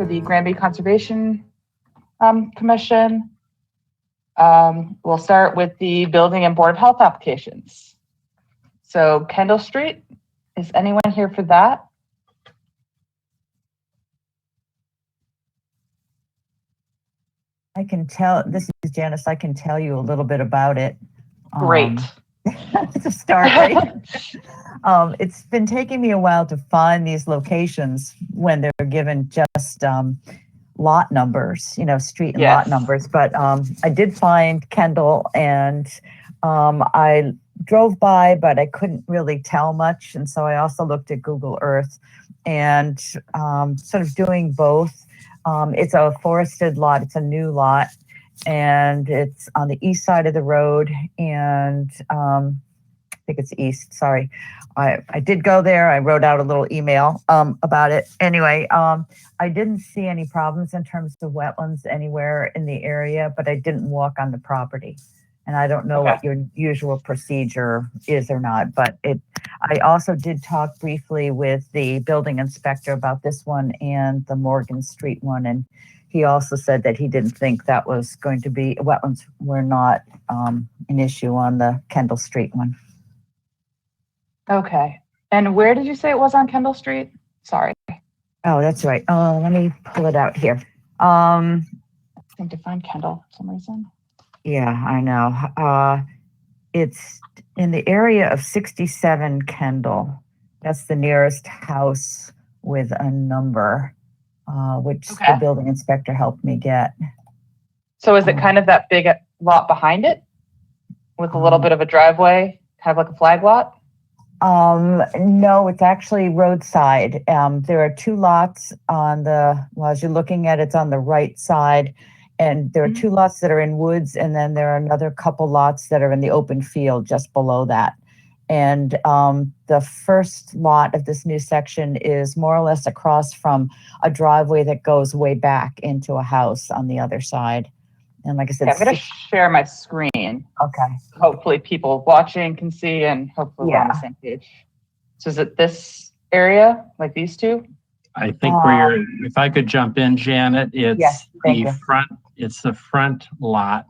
for the Granby Conservation Commission. We'll start with the Building and Board of Health applications. So Kendall Street, is anyone here for that? I can tell, this is Janice, I can tell you a little bit about it. Great. To start, right? It's been taking me a while to find these locations when they're given just lot numbers, you know, street and lot numbers. But I did find Kendall, and I drove by, but I couldn't really tell much. And so I also looked at Google Earth and sort of doing both. It's a forested lot. It's a new lot, and it's on the east side of the road. And I think it's east. Sorry. I did go there. I wrote out a little email about it. Anyway, I didn't see any problems in terms of wetlands anywhere in the area, but I didn't walk on the property. And I don't know what your usual procedure is or not, but I also did talk briefly with the building inspector about this one and the Morgan Street one. And he also said that he didn't think that was going to be, wetlands were not an issue on the Kendall Street one. Okay. And where did you say it was on Kendall Street? Sorry. Oh, that's right. Let me pull it out here. I think to find Kendall for some reason. Yeah, I know. It's in the area of 67 Kendall. That's the nearest house with a number, which the building inspector helped me get. So is it kind of that big lot behind it with a little bit of a driveway, kind of like a flag lot? No, it's actually roadside. There are two lots on as you're looking at it, it's on the right side. And there are two lots that are in woods, and then there are another couple lots that are in the open field just below that. And the first lot of this new section is more or less across from a driveway that goes way back into a house on the other side. And like I said, I'm going to share my screen. Okay. Hopefully people watching can see, and hopefully we're on the same page. So is it this area, like these two? I think if I could jump in, Janet, it's it's the front lot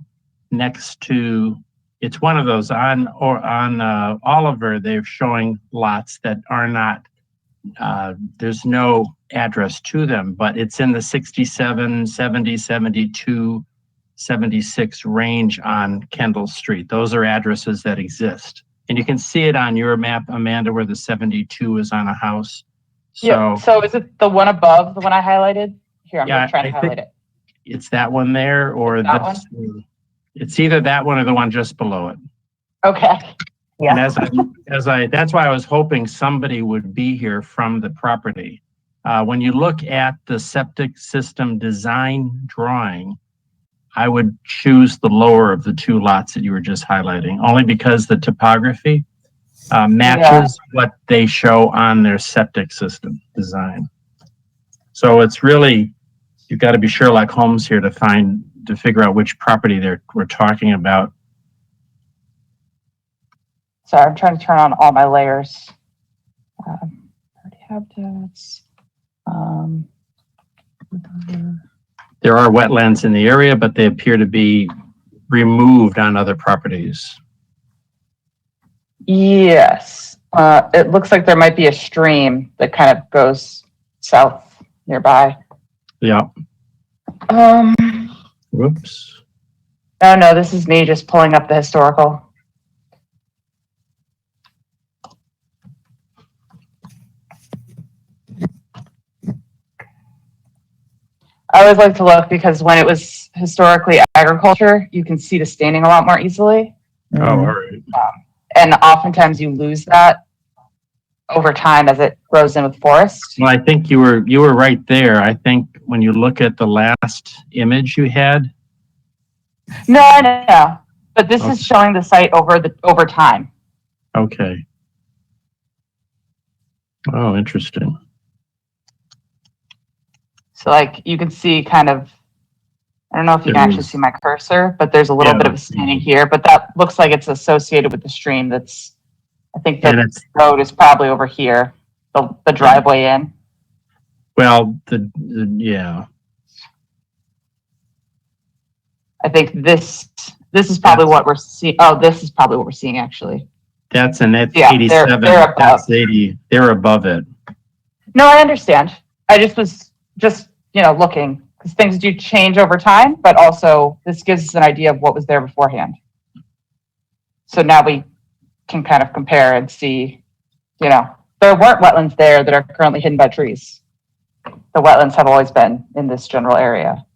next to, it's one of those on Oliver, they're showing lots that are not, there's no address to them, but it's in the 67, 70, 72, 76 range on Kendall Street. Those are addresses that exist. And you can see it on your map, Amanda, where the 72 is on a house. So, so is it the one above, the one I highlighted? Here, I'm going to try to highlight it. It's that one there, or this one? It's either that one or the one just below it. Okay. Yeah. And that's why I was hoping somebody would be here from the property. When you look at the septic system design drawing, I would choose the lower of the two lots that you were just highlighting, only because the topography matches what they show on their septic system design. So it's really, you've got to be Sherlock Holmes here to figure out which property we're talking about. Sorry, I'm trying to turn on all my layers. Habitats. There are wetlands in the area, but they appear to be removed on other properties. Yes. It looks like there might be a stream that kind of goes south nearby. Yeah. Whoops. Oh no, this is me just pulling up the historical. I always like to look because when it was historically agriculture, you can see the staining a lot more easily. Oh, all right. And oftentimes you lose that over time as it grows in with forest. Well, I think you were right there. I think when you look at the last image you had. No, I know. But this is showing the site over time. Okay. Oh, interesting. So like you can see kind of, I don't know if you can actually see my cursor, but there's a little bit of a staining here, but that looks like it's associated with the stream that's, I think the road is probably over here, the driveway in. Well, yeah. I think this is probably what we're seeing. Oh, this is probably what we're seeing actually. That's 87. They're above. That's 80. They're above it. No, I understand. I was looking because things do change over time, but also this gives us an idea of what was there beforehand. So now we can kind of compare and see, there weren't wetlands there that are currently hidden by trees. The wetlands have always been in this general area.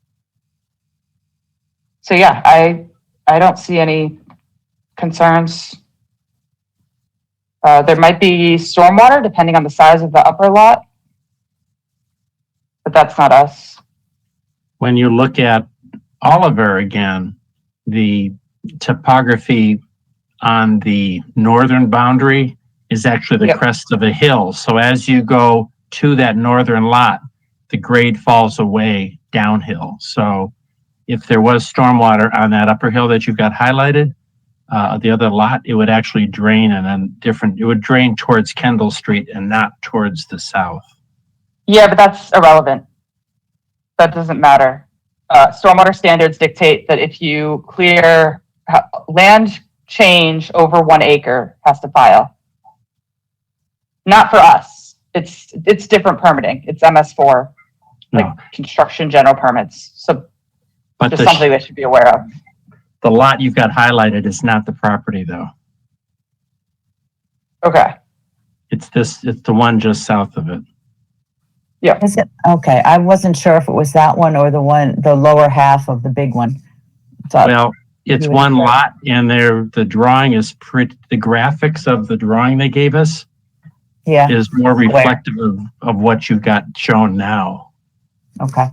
So yeah, I don't see any concerns. There might be stormwater depending on the size of the upper lot, but that's not us. When you look at Oliver again, the topography on the northern boundary is actually the crest of a hill. So as you go to that northern lot, the grade falls away downhill. So if there was stormwater on that upper hill that you've got highlighted, the other lot, it would actually drain it would drain towards Kendall Street and not towards the south. Yeah, but that's irrelevant. That doesn't matter. Stormwater standards dictate that if you clear land change over 1 acre has to file. Not for us. It's different permitting. It's MS4, construction general permits. So but just something they should be aware of. The lot you've got highlighted is not the property though. Okay. It's the one just south of it. Yeah. Is it? Okay. I wasn't sure if it was that one or the lower half of the big one. Well, it's one lot and the drawing is the graphics of the drawing they gave us is more reflective of what you've got shown now. Okay.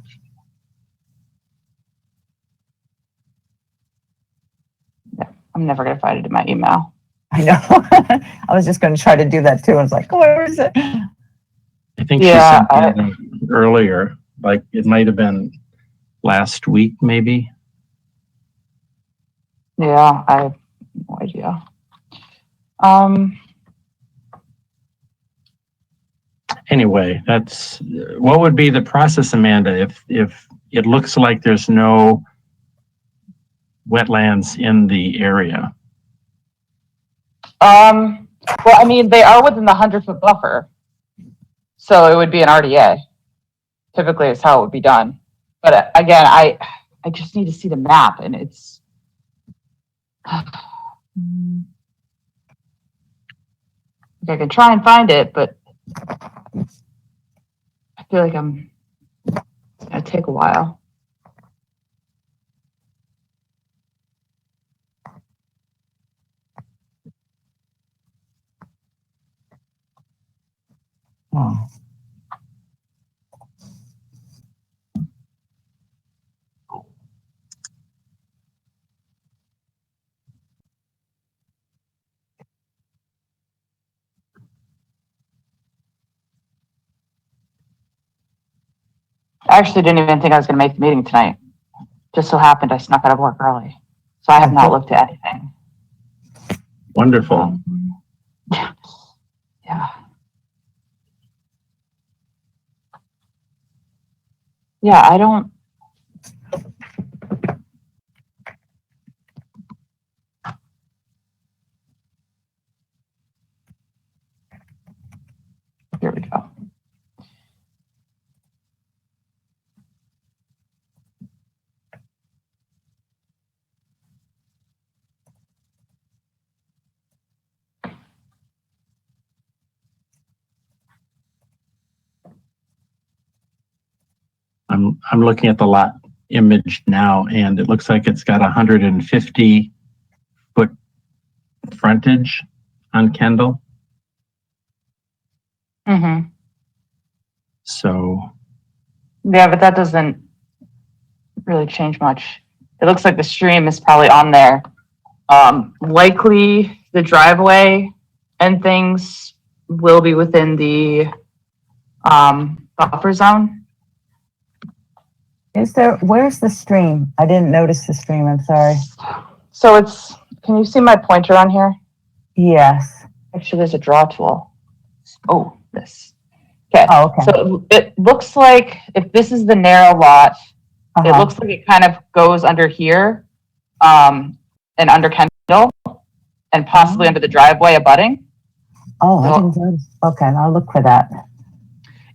I'm never going to find it in my email. I know. I was just going to try to do that too. I was like, where is it? I think she sent it earlier. Like it might have been last week, maybe. Yeah, I have no idea. Anyway, that's what would be the process, Amanda, if it looks like there's no wetlands in the area? Well, I mean, they are within the 100-foot buffer, so it would be an RDA. Typically, is how it would be done. But again, I just need to see the map, and it's. I can try and find it, but I feel like it's gonna take a while. Oh. I actually didn't even think I was going to make the meeting tonight. Just so happened I snuck out of work early. So I have not looked at anything. Wonderful. Yeah. Yeah, I don't. Here we go. I'm looking at the lot image now, and it looks like it's got 150-foot frontage on Kendall. Mm-hmm. So. Yeah, but that doesn't really change much. It looks like the stream is probably on there. Likely the driveway and things will be within the buffer zone. Where's the stream? I didn't notice the stream, I'm sorry. So can you see my pointer on here? Yes. Actually, there's a draw tool. Oh, this. Okay. Oh, okay. So it looks like if this is the narrow lot, it Uh-huh. looks like it kind of goes under here, and under Kendall, and possibly under the driveway abutting. Oh, I didn't notice. Okay, I'll look for that.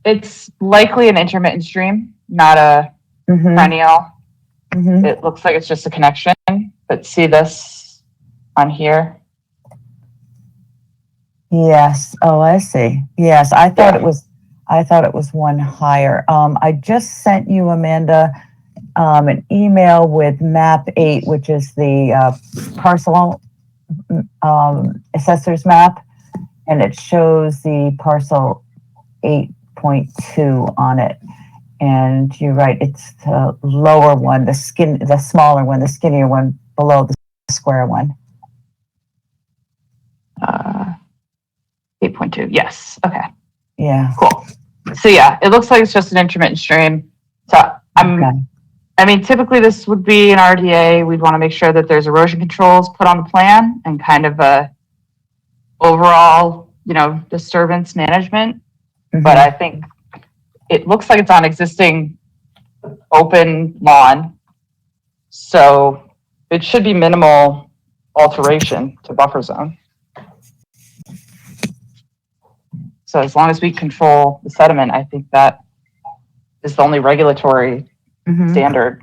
It's likely an intermittent stream, not a perennial. It looks like it's just a connection, but see this on here? Yes. Oh, I see. Yes, I thought it was one higher. I just sent you, Amanda, an email with map 8, which is the parcel assessor's map, and it shows the parcel 8.2 on it. And you're right, it's the lower one, the smaller one, the skinnier one below the square one. 8.2, yes, okay. Yeah. Cool. So yeah, it looks like it's just an intermittent stream. So I mean, typically this would be an RDA. We'd want to make sure that there's erosion controls put on the plan and kind of a overall, disturbance management. But I think it looks like it's on existing open lawn. So it should be minimal alteration to buffer zone. So as long as we control the sediment, I think that is the only regulatory standard.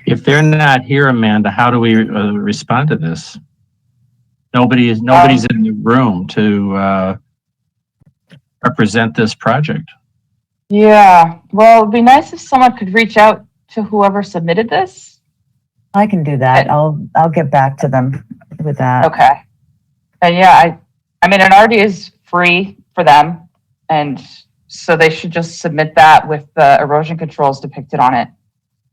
If they're not here, Amanda, how do we respond to this? Nobody's in the room to represent this project. Yeah, well, it'd be nice if someone could reach out to whoever submitted this. I can do that. I'll get back to them with that. Okay. And yeah, I mean, an RD is free for them, and so they should just submit that with the erosion controls depicted on it.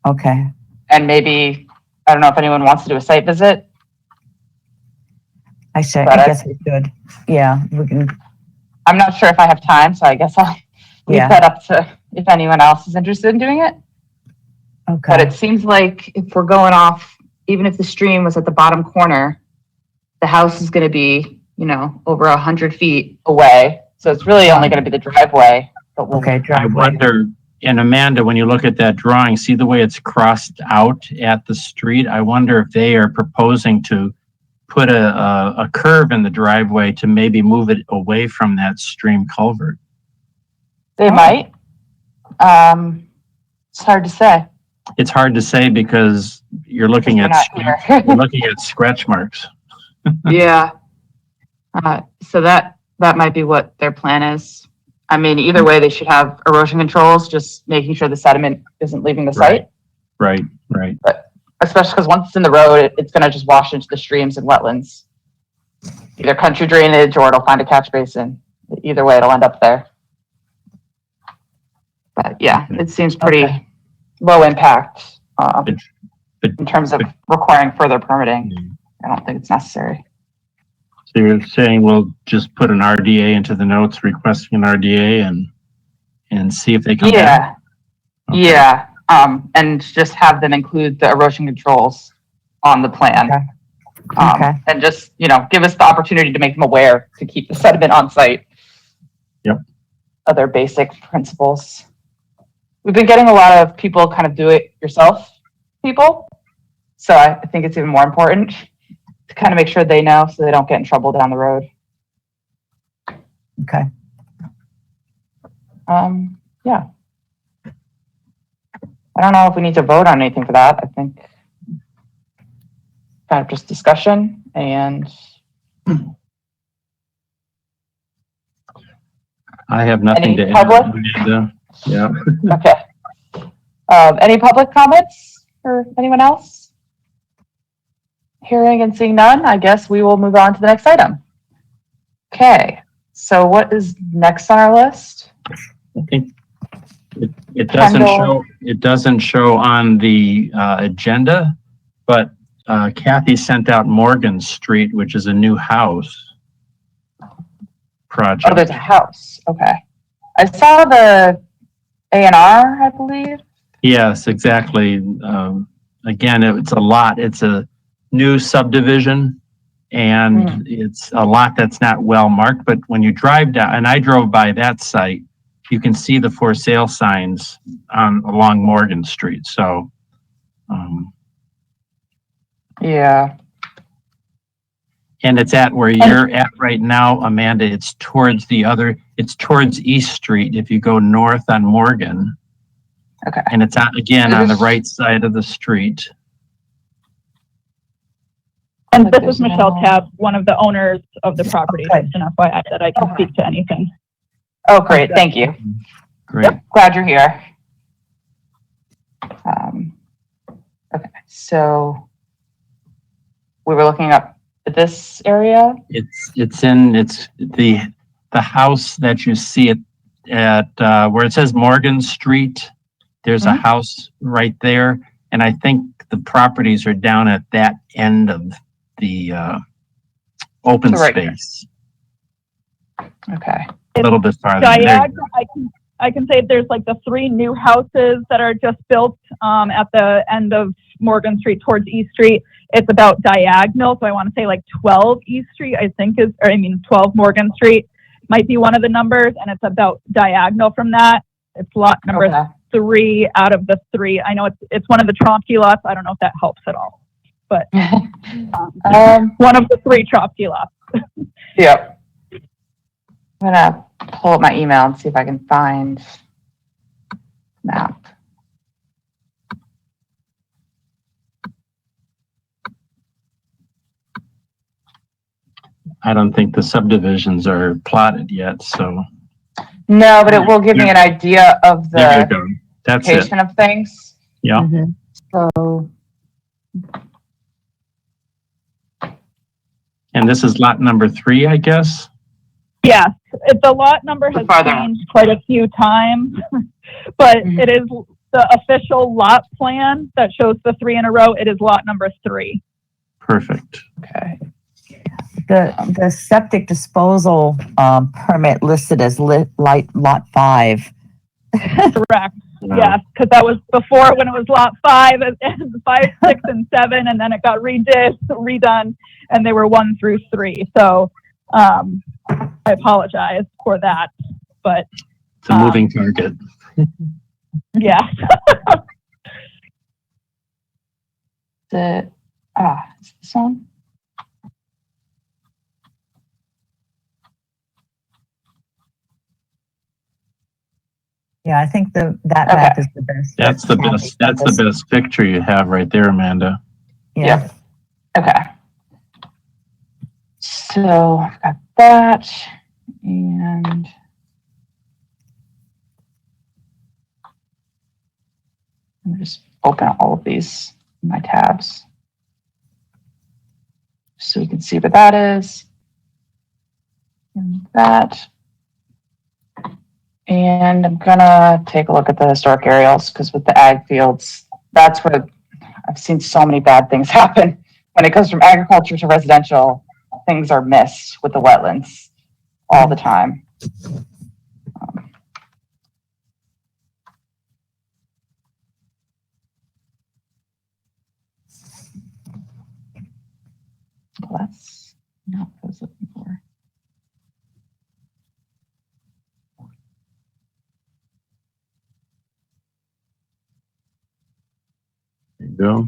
Okay. And maybe, I don't know if anyone wants to do a site visit. I guess we should. Yeah, we can. I'm not sure if I have time, so I guess I'll leave that up to if anyone else is interested in doing it. Okay. But it seems like if we're going off, even if the stream was at the bottom corner, the house is going to be, over 100 feet away. So it's really only going to be the driveway. But driveway. I wonder, and Amanda, when you look at that drawing, see the way it's crossed out at the street? I wonder if they are proposing to put a curve in the driveway to maybe move it away from that stream culvert. They might. It's hard to say. It's hard to say because you're looking at scratch marks. Yeah. So that might be what their plan is. I mean, either way, they should have erosion controls, just making sure the sediment isn't leaving the site. Right. But especially because once it's in the road, it's going to just wash into the streams and wetlands. Either country drainage or it'll find a catch basin. Either way, it'll end up there. But yeah, it seems pretty low impact in terms of requiring further permitting. I don't think it's necessary. So you're saying we'll just put an RDA into the notes, requesting an RDA and see if they come back? Okay. Yeah. And just have them include the erosion controls on the plan. And just, give us the opportunity to make them aware to keep the sediment on site. Yep. Other basic principles. We've been getting a lot of people kind of do it yourself people. So I think it's even more important to kind of make sure they know so they don't get in trouble down the road. Okay. Yeah. I don't know if we need to vote on anything for that. I think kind of just discussion and I have nothing to add. Yeah. Okay. Any public comments for anyone else? Hearing and seeing none, I guess we will move on to the next item. Okay. So what is next on our list? I think it doesn't show on the agenda, but Kathy sent out Morgan Street, which is a new house project. Oh, there's a house. Okay. I saw the A&R, I believe. Yes, exactly. Again, it's a lot. It's a new subdivision and it's a lot that's not well marked, but when you drive down, and I drove by that site, you can see the for sale signs along Morgan Street. So, yeah. And it's at where you're at right now, Amanda. It's towards towards East Street if you go north on Morgan. Okay. And it's again on the right side of the street. And this is Michelle Tabb, one of the owners of the property. Just an FYI that I can speak to anything. Oh, great. Thank you. Great. Yep. Glad you're here. Okay. So we were looking up at this area. It's the house that you see at where it says Morgan Street. There's a house right there, and I think the properties are down at that end of the open space. Okay. A little bit farther. I can say there's like the 3 new houses that are just built at the end of Morgan Street towards East Street. It's about diagonal, so I want to say like 12 East Street, 12 Morgan Street might be one of the numbers, and it's about diagonal from that. It's lot number 3 out of the 3. I know it's one of the Tromsky lots. I don't know if that helps at all, but one of the 3 Tromsky lots. Yep. I'm gonna pull up my email and see if I can find map. I don't think the subdivisions are plotted yet, so. No, but it will give me an idea of the That's location of things. Yeah. So. And this is lot number 3, I guess? Yes, the lot number has changed quite a few times, but it is the official lot plan that shows the 3 in a row. It is lot number 3. Perfect. Okay. The septic disposal permit listed as lot 5. Correct. Wow. Yes, because that was before when it was lot 5 and 5, 6, and 7, and then it got redone, and they were 1 through 3. So I apologize for that, but it's a moving target. Yeah. Is this one? Yeah, I think that map is the best. That's the best. That's the best picture you have right there, Amanda. Yeah. Okay. So I've got that, and I'm just open all of these in my tabs so we can see what that is. And that. And I'm gonna take a look at the historic aerials, because with the ag fields, that's where I've seen so many bad things happen. When it goes from agriculture to residential, things are missed with the wetlands all the time. That's not what I was looking for. There you go.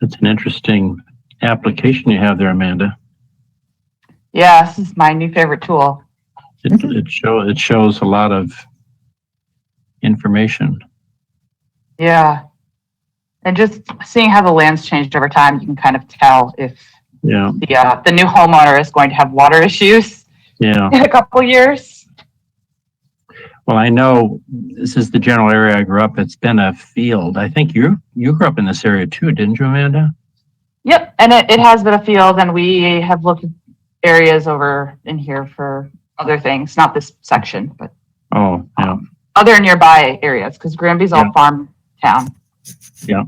That's an interesting application you have there, Amanda. Yeah, this is my new favorite tool. It shows a lot of information. Yeah. And just seeing how the land's changed over time, you can kind of tell if the new homeowner is going to have water issues in a couple years. Well, I know this is the general area I grew up. It's been a field. I think you grew up in this area too, didn't you, Amanda? Yep, and it has been a field, and we have looked at areas over in here for other things, not this section, but Oh, yeah. other nearby areas, because Granby's all farm town. Yeah.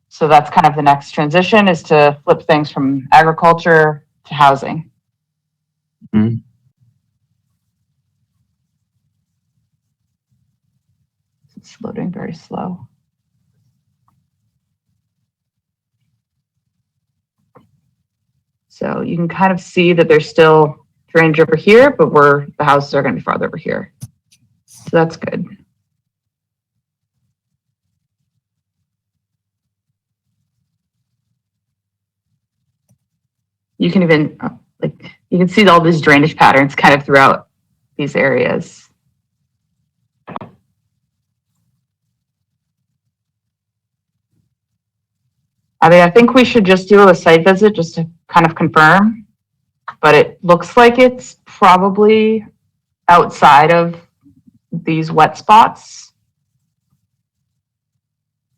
So that's kind of the next transition, is to flip things from agriculture to housing. Mhm. It's loading very slow. So you can kind of see that there's still drainage over here, but the houses are going to be farther over here. So that's good. You can even, you can see all these drainage patterns kind of throughout these areas. I mean, I think we should just do a site visit just to kind of confirm, but it looks like it's probably outside of these wet spots.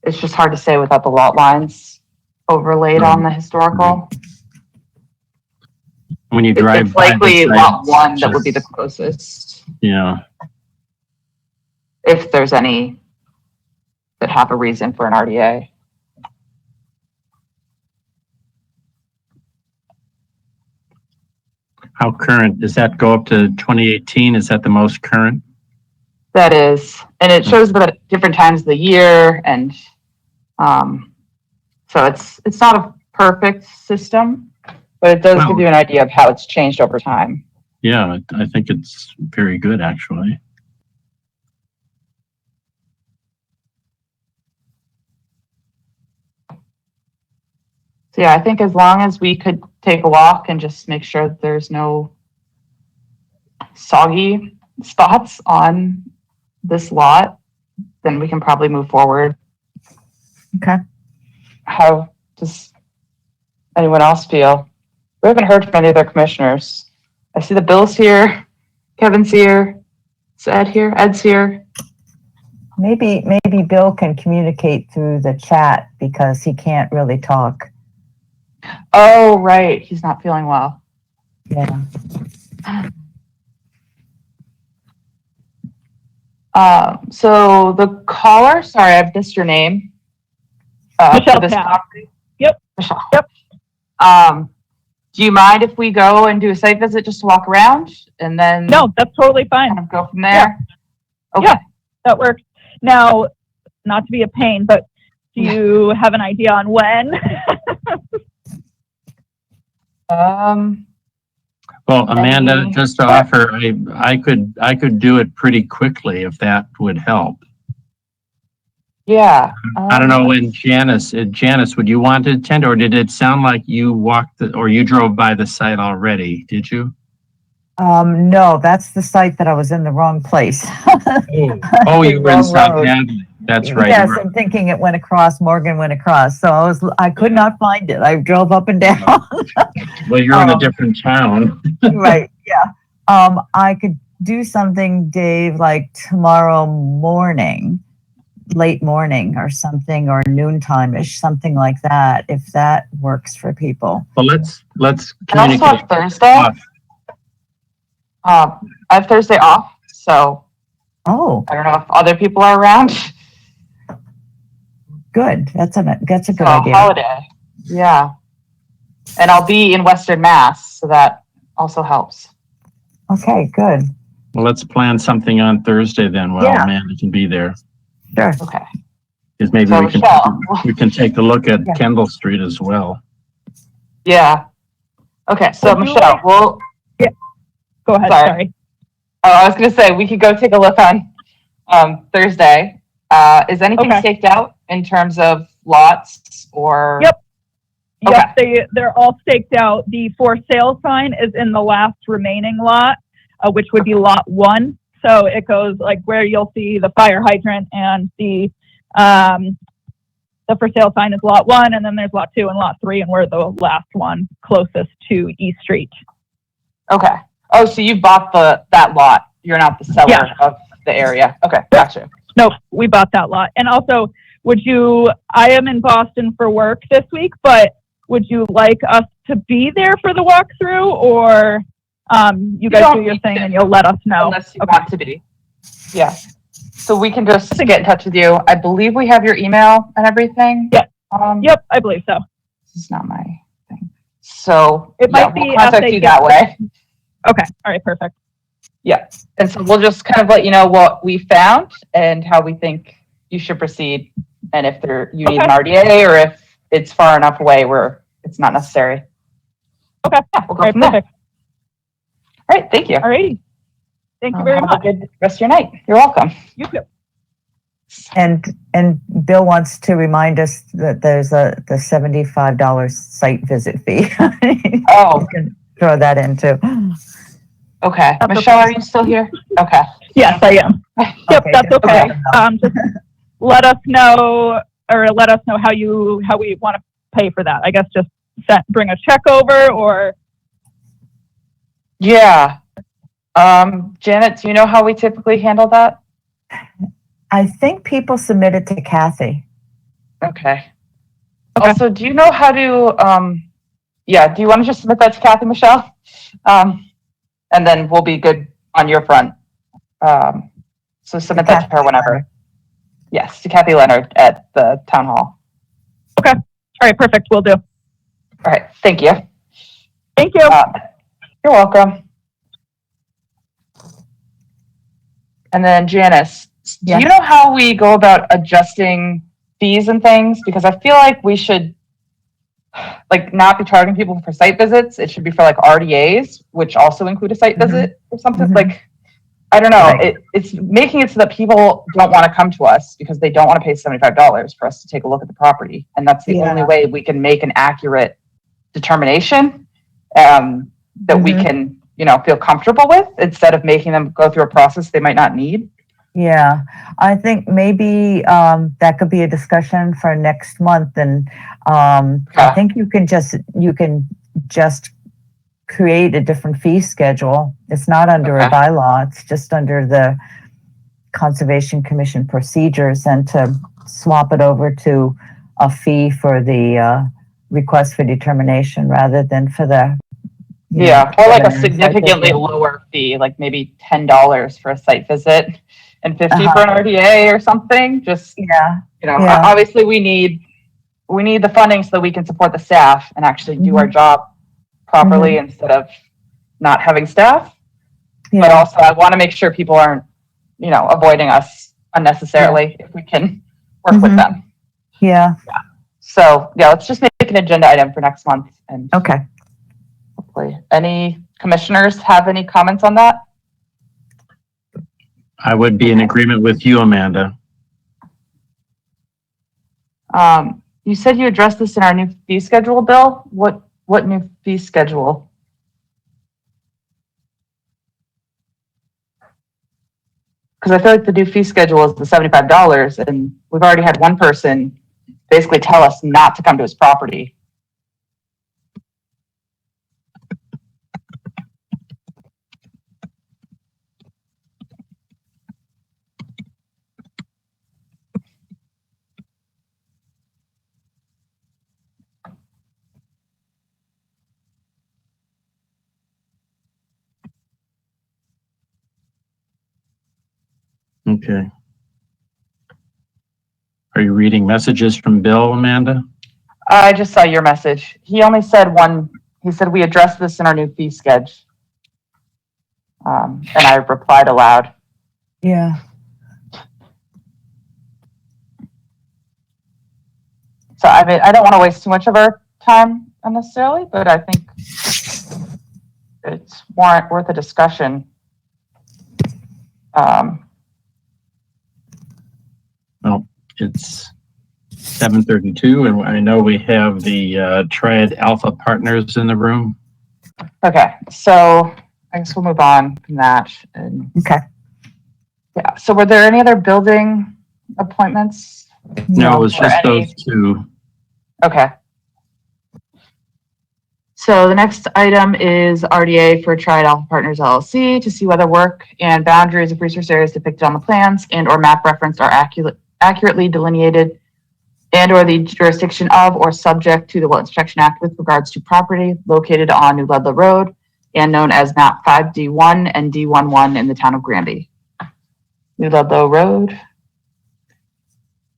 It's just hard to say without the lot lines overlaid on the historical. When you drive It's by likely the lot site, one that would be the closest, yeah. if there's any that have a reason for an RDA. How current, does that go up to 2018? Is that the most current? That is, and it shows that at different times of the year, and so it's not a perfect system, but it does give you an idea of how it's changed over time. Yeah, I think it's very good, actually. So yeah, I think as long as we could take a walk and just make sure that there's no soggy spots on this lot, then we can probably move forward. Okay. How does anyone else feel? We haven't heard from any of their commissioners. I see the Bill's here, Kevin's here, is Ed here? Ed's here. Maybe Bill can communicate through the chat because he can't really talk. Oh, right. He's not feeling well. Yeah. So the caller, sorry, I've missed your name. Michelle for this Tapp. property. Yep. Michelle. Yep. Do you mind if we go and do a site visit just to walk around and then No, that's totally fine. kind of go from there? Okay. Yeah, that works. Now, not to be a pain, but do you have an idea on when? Well, Amanda, just to offer, I could do it pretty quickly if that would help. Yeah. I don't know when Janice, would you want to attend, or did it sound like you walked or you drove by the site already? Did you? No, that's the site that I was in the wrong place. Oh, you were in Wrong South road. Hadley. That's right. Yes, I'm thinking it went across, Morgan went across. So I could not find it. I drove up and down. Well, you're in a different town. Right, yeah. I could do something, Dave, like tomorrow morning, late morning or something, or noontime-ish, something like that, if that works for people. Well, let's I also communicate. have Thursday. I have Thursday off, so Oh, I don't know if other people are around. good. That's a good So idea. holiday. Yeah. And I'll be in Western Mass, so that also helps. Okay, good. Well, let's plan something on Thursday then while Amanda can be there. Sure. Okay. Because maybe So we can take a look at Kendall Street as well. Yeah. Okay, so Michelle, we'll... Go ahead, sorry. Oh, I was going to say, we could go take a look on Thursday. Is anything staked out in terms of lots or? Yep. Okay. Yep, they're all staked out. The for sale sign is in the last remaining lot, which would be lot 1. So it goes like where you'll see the fire hydrant, and the for sale sign is lot 1, and then there's lot 2 and lot 3, and we're the last one closest to East Street. Okay. Oh, so you bought that lot. You're not the seller of the area. Okay, gotcha. Nope, we bought that lot. And also, I am in Boston for work this week, but would you like us to be there for the walkthrough, or You guys don't do your need thing to, and you'll let us know. unless you want to be. Yeah. So we can just get in touch with you. I believe we have your email and everything. Yep. Um, Yep, I believe so. This is not my thing. So It yeah, might be we'll contact you that way. Okay. All right. Perfect. Yeah. And so we'll just kind of let you know what we found and how we think you should proceed. And if you need an RDA or if it's far enough away where it's not necessary. Okay. Yeah, we'll go All right. from there. Perfect. All right. Thank you. All righty. Thank you very Have much. a good rest of your night. You're welcome. You too. And Bill wants to remind us that there's the $75 site visit fee. Oh, You can throw that in too. okay. That's Michelle, okay. are you still here? Okay. Yes, I am. Yep, Okay, that's just okay. let them know. Just let us know, or let us know how we want to pay for that. I guess just bring a check over, or Yeah. Janet, do you know how we typically handle that? I think people submit it to Kathy. Okay. Okay. Also, do you know how to, do you want to just submit that to Kathy, Michelle? And then we'll be good on your front. So submit that to her whenever. Yes, to Kathy Leonard at the town hall. okay. All right, perfect. We'll do. All right. Thank you. Thank you. You're welcome. And then Janice, do you know how we go about adjusting fees and things? Because I feel like we should not be charging people for site visits. It should be for RDAs, which also include a site visit or something. I don't know. Right. It's making it so that people don't want to come to us because they don't want to pay $75 for us to take a look at the property. And that's the only way we can make an accurate determination that we can, feel comfortable with, instead of making them go through a process they might not need. Yeah, I think maybe that could be a discussion for next month. And I think you can just create a different fee schedule. It's not under a bylaw, it's just under the Conservation Commission procedures, and to swap it over to a fee for the request for determination rather than for the or a significantly lower fee, like maybe $10 for a site visit and $50 for an RDA or something. Just obviously we need the funding so that we can support the staff and actually do our job properly instead of not having staff. But also I want to make sure people aren't, avoiding us unnecessarily if we can work with them. So let's just make an agenda item for next month. And hopefully, any commissioners have any comments on that? I would be in agreement with you, Amanda. You said you addressed this in our new fee schedule, Bill. What new fee schedule? Because I feel like the new fee schedule is the $75, and we've already had one person basically tell us not to come to his property. Okay. Are you reading messages from Bill, Amanda? I just saw your message. He only said one. He said we addressed this in our new fee sketch. And I replied aloud. Yeah. So I mean, I don't want to waste too much of our time unnecessarily, but I think it's worth a discussion. Well, it's 7:32, and I know we have the Triad Alpha partners in the room. Okay, so I guess we'll move on from that. And yeah. So were there any other building appointments? No, it was just those two. Okay. So the next item is RDA for Triad Alpha Partners LLC to see whether work and boundaries of resource areas depicted on the plans and or map referenced are accurately delineated and or the jurisdiction of or subject to the Wetlands Protection Act with regards to property located on New Ludlow Road and known as map 5D1 and D11 in the town of Granby. New Ludlow Road.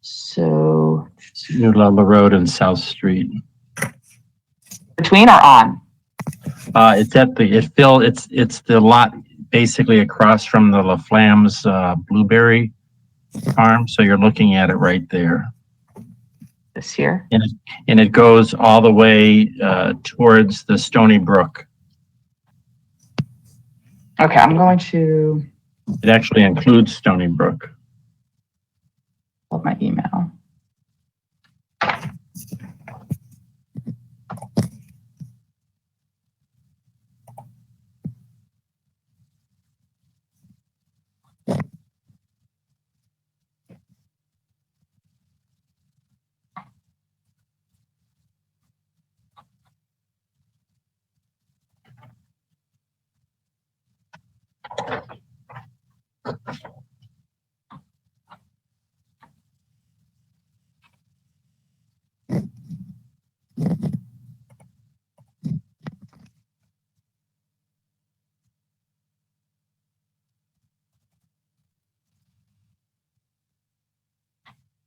So New Ludlow Road and South Street. between or on? It's at it's the lot basically across from the La Flamme's blueberry farm. So you're looking at it right there. This here. And it goes all the way towards the Stony Brook. Okay, I'm going to It actually includes Stony Brook. pull up my email.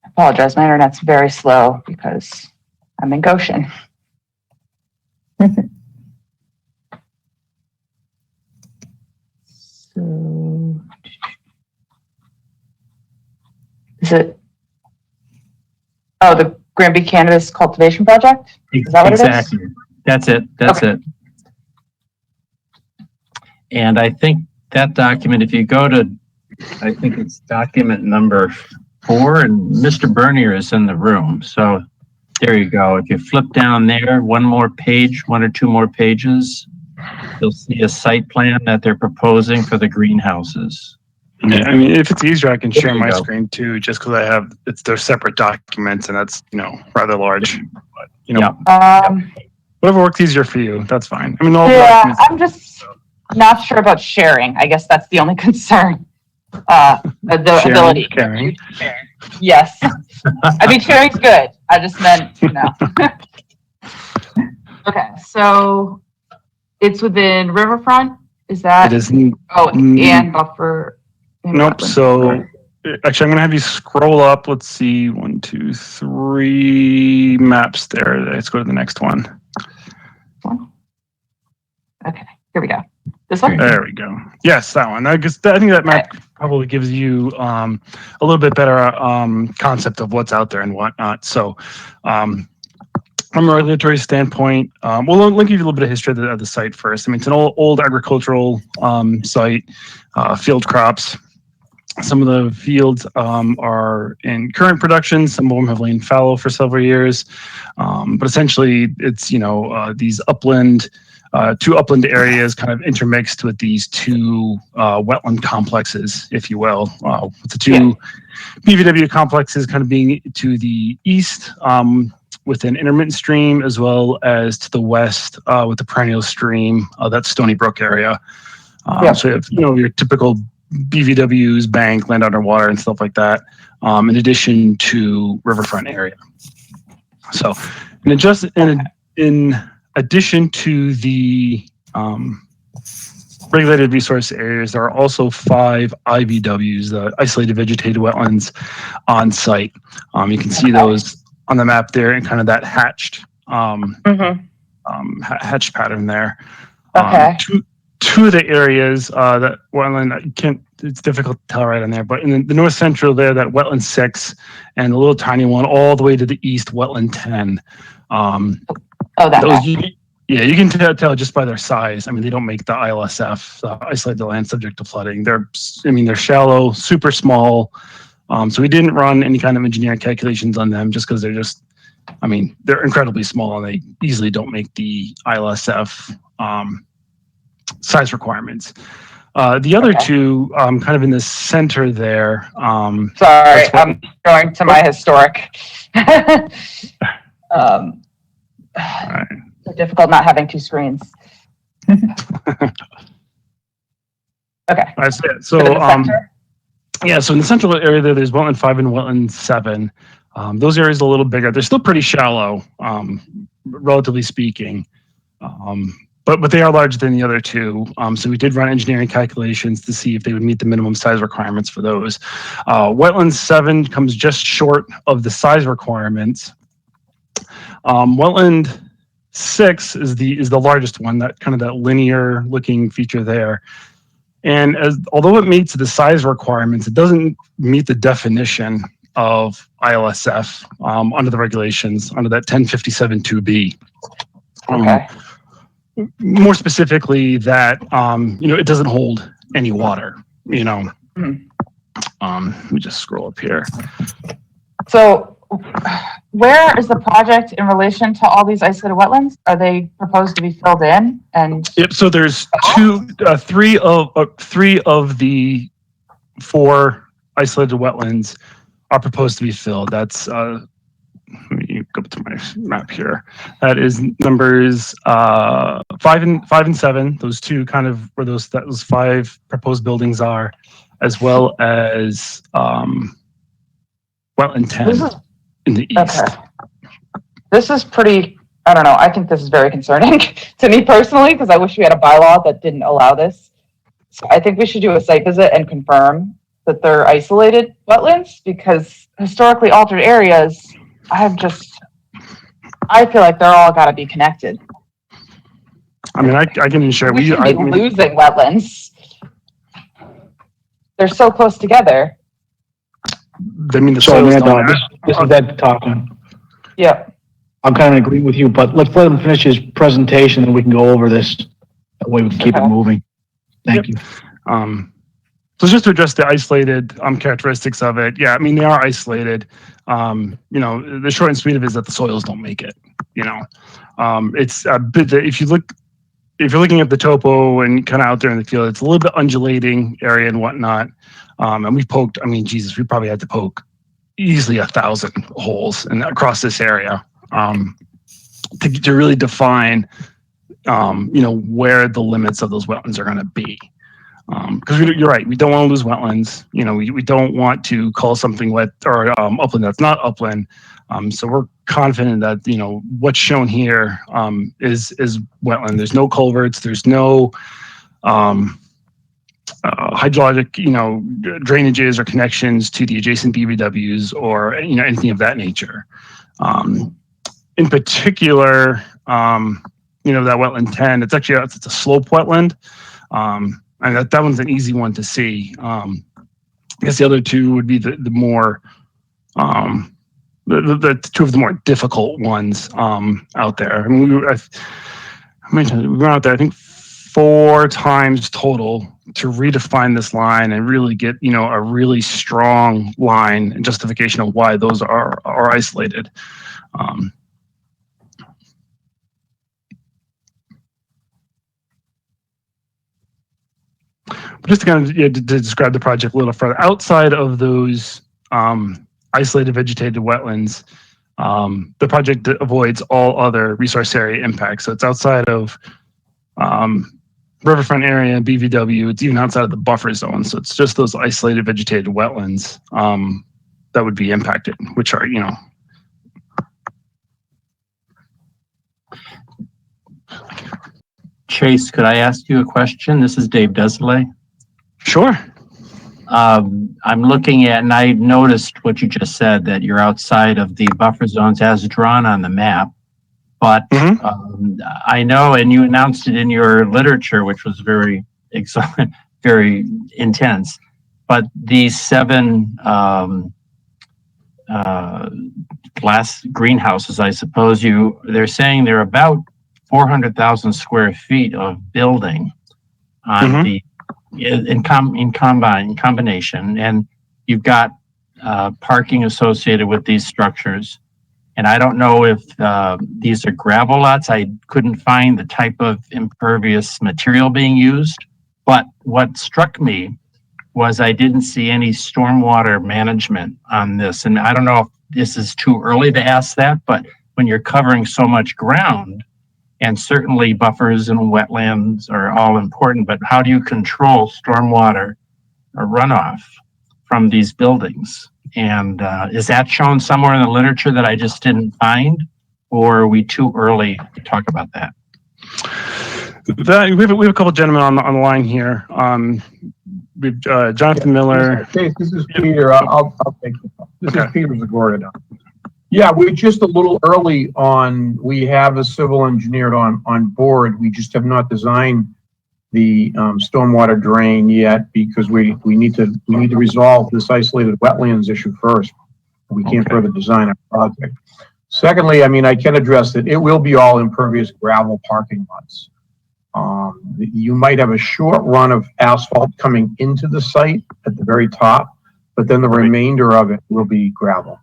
I apologize, my internet's very slow because I'm in Goshen. So, is it? Oh, the Granby Cannabis Cultivation Project? Is that what it is? Exactly. That's it. That's it. And I think that document, if you go to, I think it's document number 4, and Mr. Bernier is in the room. So there you go. If you flip down there, one or two more pages, you'll see a site plan that they're proposing for the greenhouses. Yeah, I mean, if it's easier, I can There share you my go. screen too, just because they're separate documents, and that's, rather large. But, whatever works easier for you, that's fine. I mean, all the Yeah, documents. I'm just not sure about sharing. I guess that's the only concern. The Sharing, ability. caring. Yes. I mean, sharing's good. I just meant, Okay, so it's within Riverfront? Is that? It is. Oh, and buffer. and Nope. wetland. So actually, I'm going to have you scroll up. Let's see. 1, 2, 3 maps there. Let's go to the next one. Okay, here we go. This one? There we go. Yes, that one. I think that map probably gives you a little bit better concept of what's out there and whatnot. So, from a regulatory standpoint, we'll give you a little bit of history of the site first. I mean, it's an old agricultural site, field crops. Some of the fields are in current production. Some of them have lain fallow for several years. But essentially, it's, these upland, 2 upland areas kind of intermixed with these 2 wetland complexes, if you will. With the 2 BVW complexes kind of being to the east, with an intermittent stream, as well as to the west with the perennial stream, that Stony Brook area. So you have, your typical BVWs, bank, land underwater, and stuff like that, in addition to riverfront area. So in addition to the regulated resource areas, there are also 5 IVWs, the isolated vegetated wetlands, on site. You can see those on the map there, and kind of that hatched hatched pattern there. Okay. Two of the areas that wetland, it's difficult to tell right on there, but in the north central there, that wetland 6, and the little tiny one all the way to the east, wetland 10. You can tell just by their size. I mean, they don't make the ILSF, isolated land subject to flooding. They're shallow, super small. So we didn't run any kind of engineering calculations on them, just because they're incredibly small, and they easily don't make the ILSF size requirements. The other 2, kind of in the center there. Sorry, I'm going to my historic. Right. So difficult not having 2 screens. Okay. That's it. So So in the central area there's wetland 5 and wetland 7. Those areas are a little bigger. They're still pretty shallow, relatively speaking. But but they are larger than the other two. So we did run engineering calculations to see if they would meet the minimum size requirements for those. Wetland 7 comes just short of the size requirements. Wetland 6 is the largest one, that kind of that linear looking feature there. And although it meets the size requirements, it doesn't meet the definition of ILSF under the regulations, under that 1057-2B. Okay. More specifically, that it doesn't hold any water. Let me just scroll up here. So, where is the project in relation to all these isolated wetlands? Are they proposed to be filled in? And yep. So there's three of the 4 isolated wetlands are proposed to be filled. That's let me go to my map here. That is numbers 5 and 7. Those two kind of where those 5 proposed buildings are, as well as wetland 10 in the east. Okay. This is pretty, I don't know, I think this is very concerning to me personally, because I wish we had a bylaw that didn't allow this. So I think we should do a site visit and confirm that they're isolated wetlands, because historically altered areas, I feel like they're all got to be connected. I mean, I can ensure we should be losing wetlands. They're so close together. I mean, so Amanda, this is Ed talking. Yeah. I'm kind of agreeing with you, but let's let him finish his presentation and we can go over this. That way we can keep it moving. Thank you. So just to address the isolated characteristics of it, yeah, I mean, they are isolated. The short and sweet of it is that the soils don't make it. It's a bit, if you're looking at the topo and kind of out there in the field, it's a little bit undulating area and whatnot. And we poked, I mean, Jesus, we probably had to poke easily 1,000 holes across this area to really define, where the limits of those wetlands are going to be. Because you're right, we don't want to lose wetlands. We don't want to call something wet or upland that's not upland. So we're confident that what's shown here is wetland. There's no culverts. There's no hydrologic, drainages or connections to the adjacent BVWs or anything of that nature. In particular, that wetland 10, it's actually it's a slope wetland. And that one's an easy one to see. I guess the other two would be the more the two of the more difficult ones out there. I mean, we went out there, I think 4 times total to redefine this line and really get a really strong line and justification of why those are isolated. But just to kind of to describe the project a little further, outside of those isolated vegetated wetlands, the project avoids all other resource area impacts. So it's outside of riverfront area, BVW. It's even outside of the buffer zone. So it's just those isolated vegetated wetlands that would be impacted, which are Chase, could I ask you a question? This is Dave Desley. Sure. I'm looking at, and I noticed what you just said, that you're outside of the buffer zones as drawn on the map. But I know, and you announced it in your literature, which was very excellent, very intense. But these 7 glass greenhouses, I suppose they're saying they're about 400,000 square feet of building on the in combination, and you've got parking associated with these structures. And I don't know if these are gravel lots. I couldn't find the type of impervious material being used. But what struck me was I didn't see any stormwater management on this. And I don't know if this is too early to ask that, but when you're covering so much ground, and certainly buffers and wetlands are all important, but how do you control stormwater or runoff from these buildings? And is that shown somewhere in the literature that I just didn't find? Or are we too early to talk about that? we have a couple gentlemen on the line here. We've Jonathan Miller. This is Peter. I'll take it. This is Peter Zagorda. Yeah, we're just a little early on. We have a civil engineer on board. We just have not designed the stormwater drain yet because we need to resolve this isolated wetlands issue first. We can't further design our project. Secondly, I mean, I can address that it will be all impervious gravel parking lots. You might have a short run of asphalt coming into the site at the very top, but then the remainder of it will be gravel.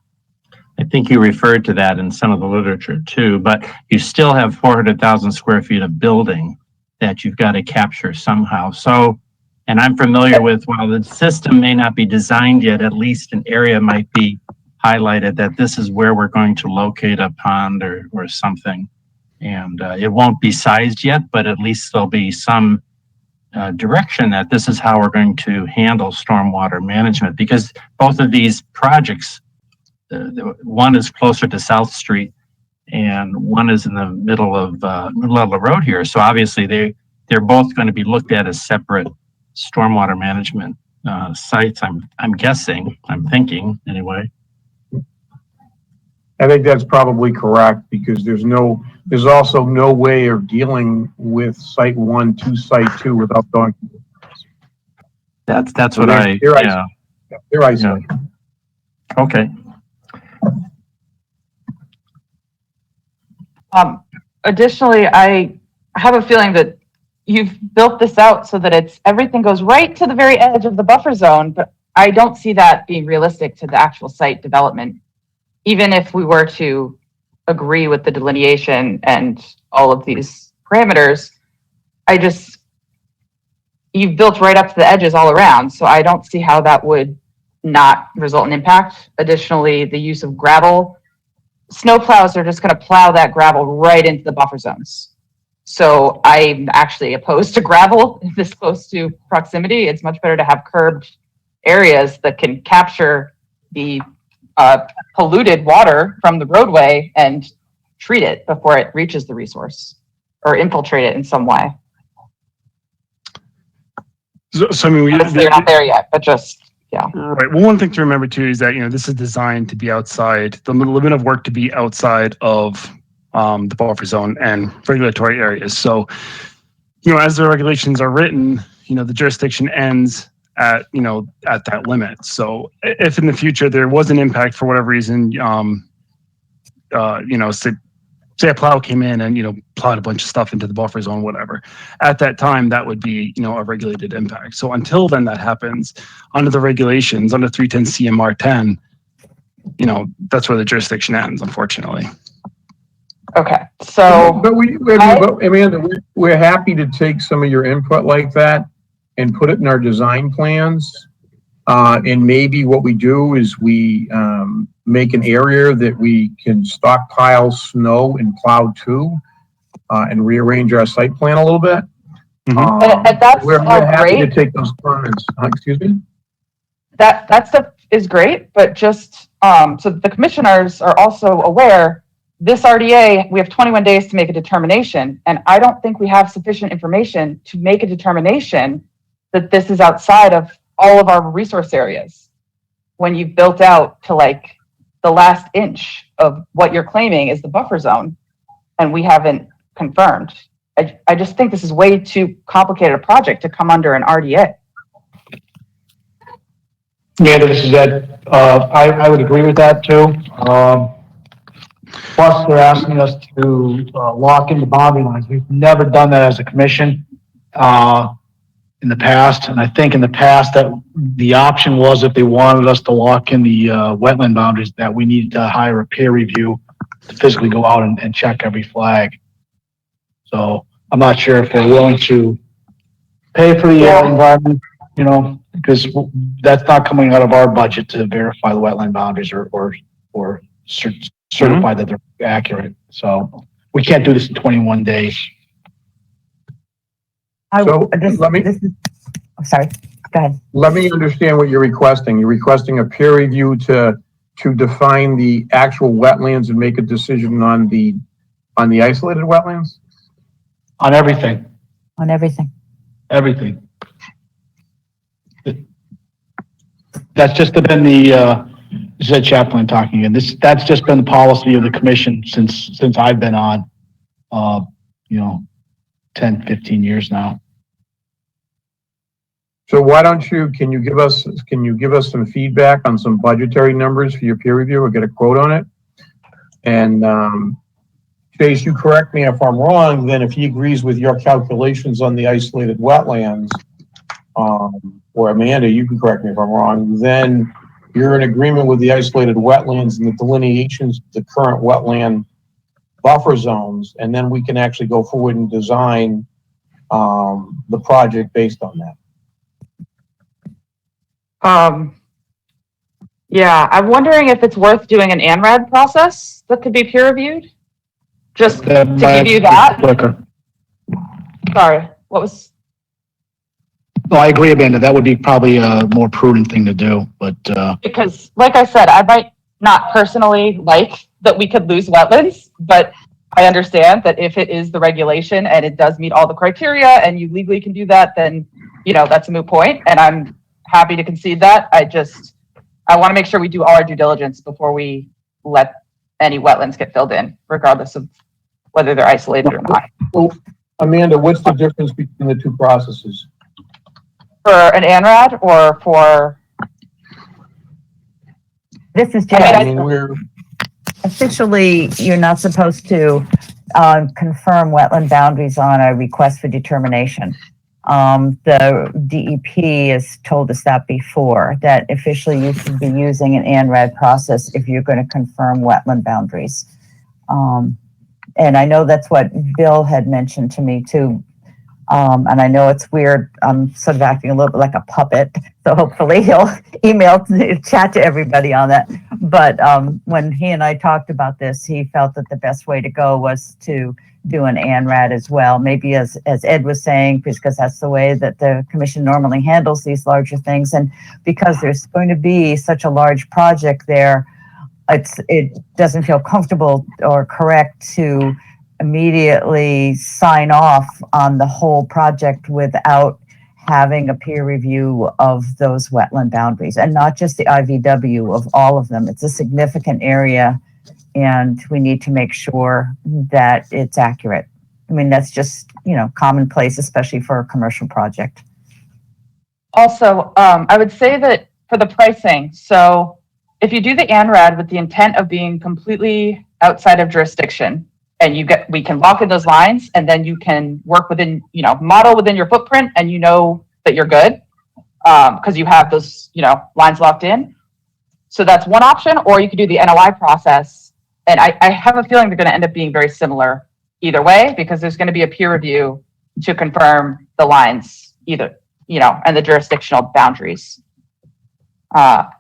I think you referred to that in some of the literature too, but you still have 400,000 square feet of building that you've got to capture somehow. So, and I'm familiar with, while the system may not be designed yet, at least an area might be highlighted that this is where we're going to locate a pond or something. And it won't be sized yet, but at least there'll be some direction that this is how we're going to handle stormwater management, because both of these projects, one is closer to South Street and one is in the middle of the road here. So obviously they're both going to be looked at as separate stormwater management sites. I'm guessing, I'm thinking anyway. I think that's probably correct because there's also no way of dealing with site 1 to site 2 without going. That's So what they're isolated. Okay. Additionally, I have a feeling that you've built this out so that everything goes right to the very edge of the buffer zone, but I don't see that being realistic to the actual site development. Even if we were to agree with the delineation and all of these parameters, you've built right up to the edges all around. So I don't see how that would not result in impact. Additionally, the use of gravel, snow plows are just going to plow that gravel right into the buffer zones. So I'm actually opposed to gravel this close to proximity. It's much better to have curbed areas that can capture the polluted water from the roadway and treat it before it reaches the resource or infiltrate it in some way. So I mean, they're not there yet, but just, yeah. Right. Well, one thing to remember too is that, this is designed to be outside, the limit of work to be outside of the buffer zone and regulatory areas. So, as the regulations are written, the jurisdiction ends at that limit. So if in the future there was an impact for whatever reason, say a plow came in and plowed a bunch of stuff into the buffer zone, whatever, at that time that would be a regulated impact. So until then that happens, under the regulations, under 310 CMR 10, that's where the jurisdiction ends, unfortunately. Okay, so but Amanda, we're happy to take some of your input like that and put it in our design plans. And maybe what we do is we make an area that we can stockpile snow and plow to, and rearrange our site plan a little bit. and that's we're happy great. to take those comments. Excuse me? That stuff is great, but just so the commissioners are also aware, this RDA, we have 21 days to make a determination, and I don't think we have sufficient information to make a determination that this is outside of all of our resource areas. When you've built out to like the last inch of what you're claiming is the buffer zone, and we haven't confirmed. I just think this is way too complicated a project to come under an RDA. Yeah, this is Ed. I would agree with that too. Plus, they're asking us to lock in the boundary lines. We've never done that as a commission in the past, and I think in the past that the option was if they wanted us to lock in the wetland boundaries, that we needed to hire a peer review to physically go out and check every flag. So I'm not sure if they're willing to pay for the environment, because that's not coming out of our budget to verify the wetland boundaries or certify that they're accurate. So we can't do this in 21 days. Sorry, go ahead. Let me understand what you're requesting. You're requesting a peer review to define the actual wetlands and make a decision on the isolated wetlands? On everything. on everything. Everything. That's just been the, this is Ed Chaplin talking again. That's just been the policy of the commission since I've been on, 10, 15 years now. So why don't you, can you give us some feedback on some budgetary numbers for your peer review or get a quote on it? And, Chase, you correct me if I'm wrong, then if he agrees with your calculations on the isolated wetlands, or Amanda, you can correct me if I'm wrong, then you're in agreement with the isolated wetlands and the delineations of the current wetland buffer zones, and then we can actually go forward and design the project based on that. Yeah, I'm wondering if it's worth doing an ANRAD process that could be peer reviewed. Just to give you that. Quicker. Sorry, what was? No, I agree, Amanda. That would be probably a more prudent thing to do, but Because, like I said, I might not personally like that we could lose wetlands, but I understand that if it is the regulation and it does meet all the criteria and you legally can do that, then, that's a moot point, and I'm happy to concede that. I want to make sure we do all our due diligence before we let any wetlands get filled in, regardless of whether they're isolated or not. Well, Amanda, what's the difference between the two processes? For an ANRAD or for? This is I just mean, officially, you're not supposed to confirm wetland boundaries on a request for determination. The DEP has told us that before, that officially you should be using an ANRAD process if you're going to confirm wetland boundaries. And I know that's what Bill had mentioned to me too. And I know it's weird. I'm sort of acting a little bit like a puppet. So hopefully he'll chat to everybody on that. But when he and I talked about this, he felt that the best way to go was to do an ANRAD as well. Maybe as Ed was saying, because that's the way that the commission normally handles these larger things. And because there's going to be such a large project there, it doesn't feel comfortable or correct to immediately sign off on the whole project without having a peer review of those wetland boundaries, and not just the IVW, of all of them. It's a significant area, and we need to make sure that it's accurate. I mean, that's just, commonplace, especially for a commercial project. Also, I would say that for the pricing, so if you do the ANRAD with the intent of being completely outside of jurisdiction, and we can lock in those lines, and then you can work within, model within your footprint, and that you're good, because you have those, lines locked in. So that's one option, or you could do the NOI process. And I have a feeling they're going to end up being very similar either way, because there's going to be a peer review to confirm the lines, either, and the jurisdictional boundaries.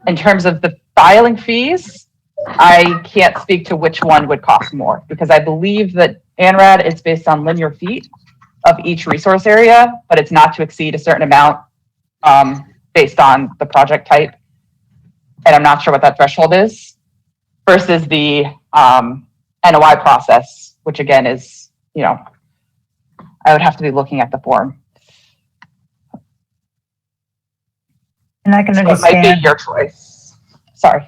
In terms of the filing fees, I can't speak to which one would cost more, because I believe that ANRAD is based on linear feet of each resource area, but it's not to exceed a certain amount based on the project type. And I'm not sure what that threshold is, versus the NOI process, which again is, I would have to be looking at the form. And I can So understand. it might be your choice. Sorry.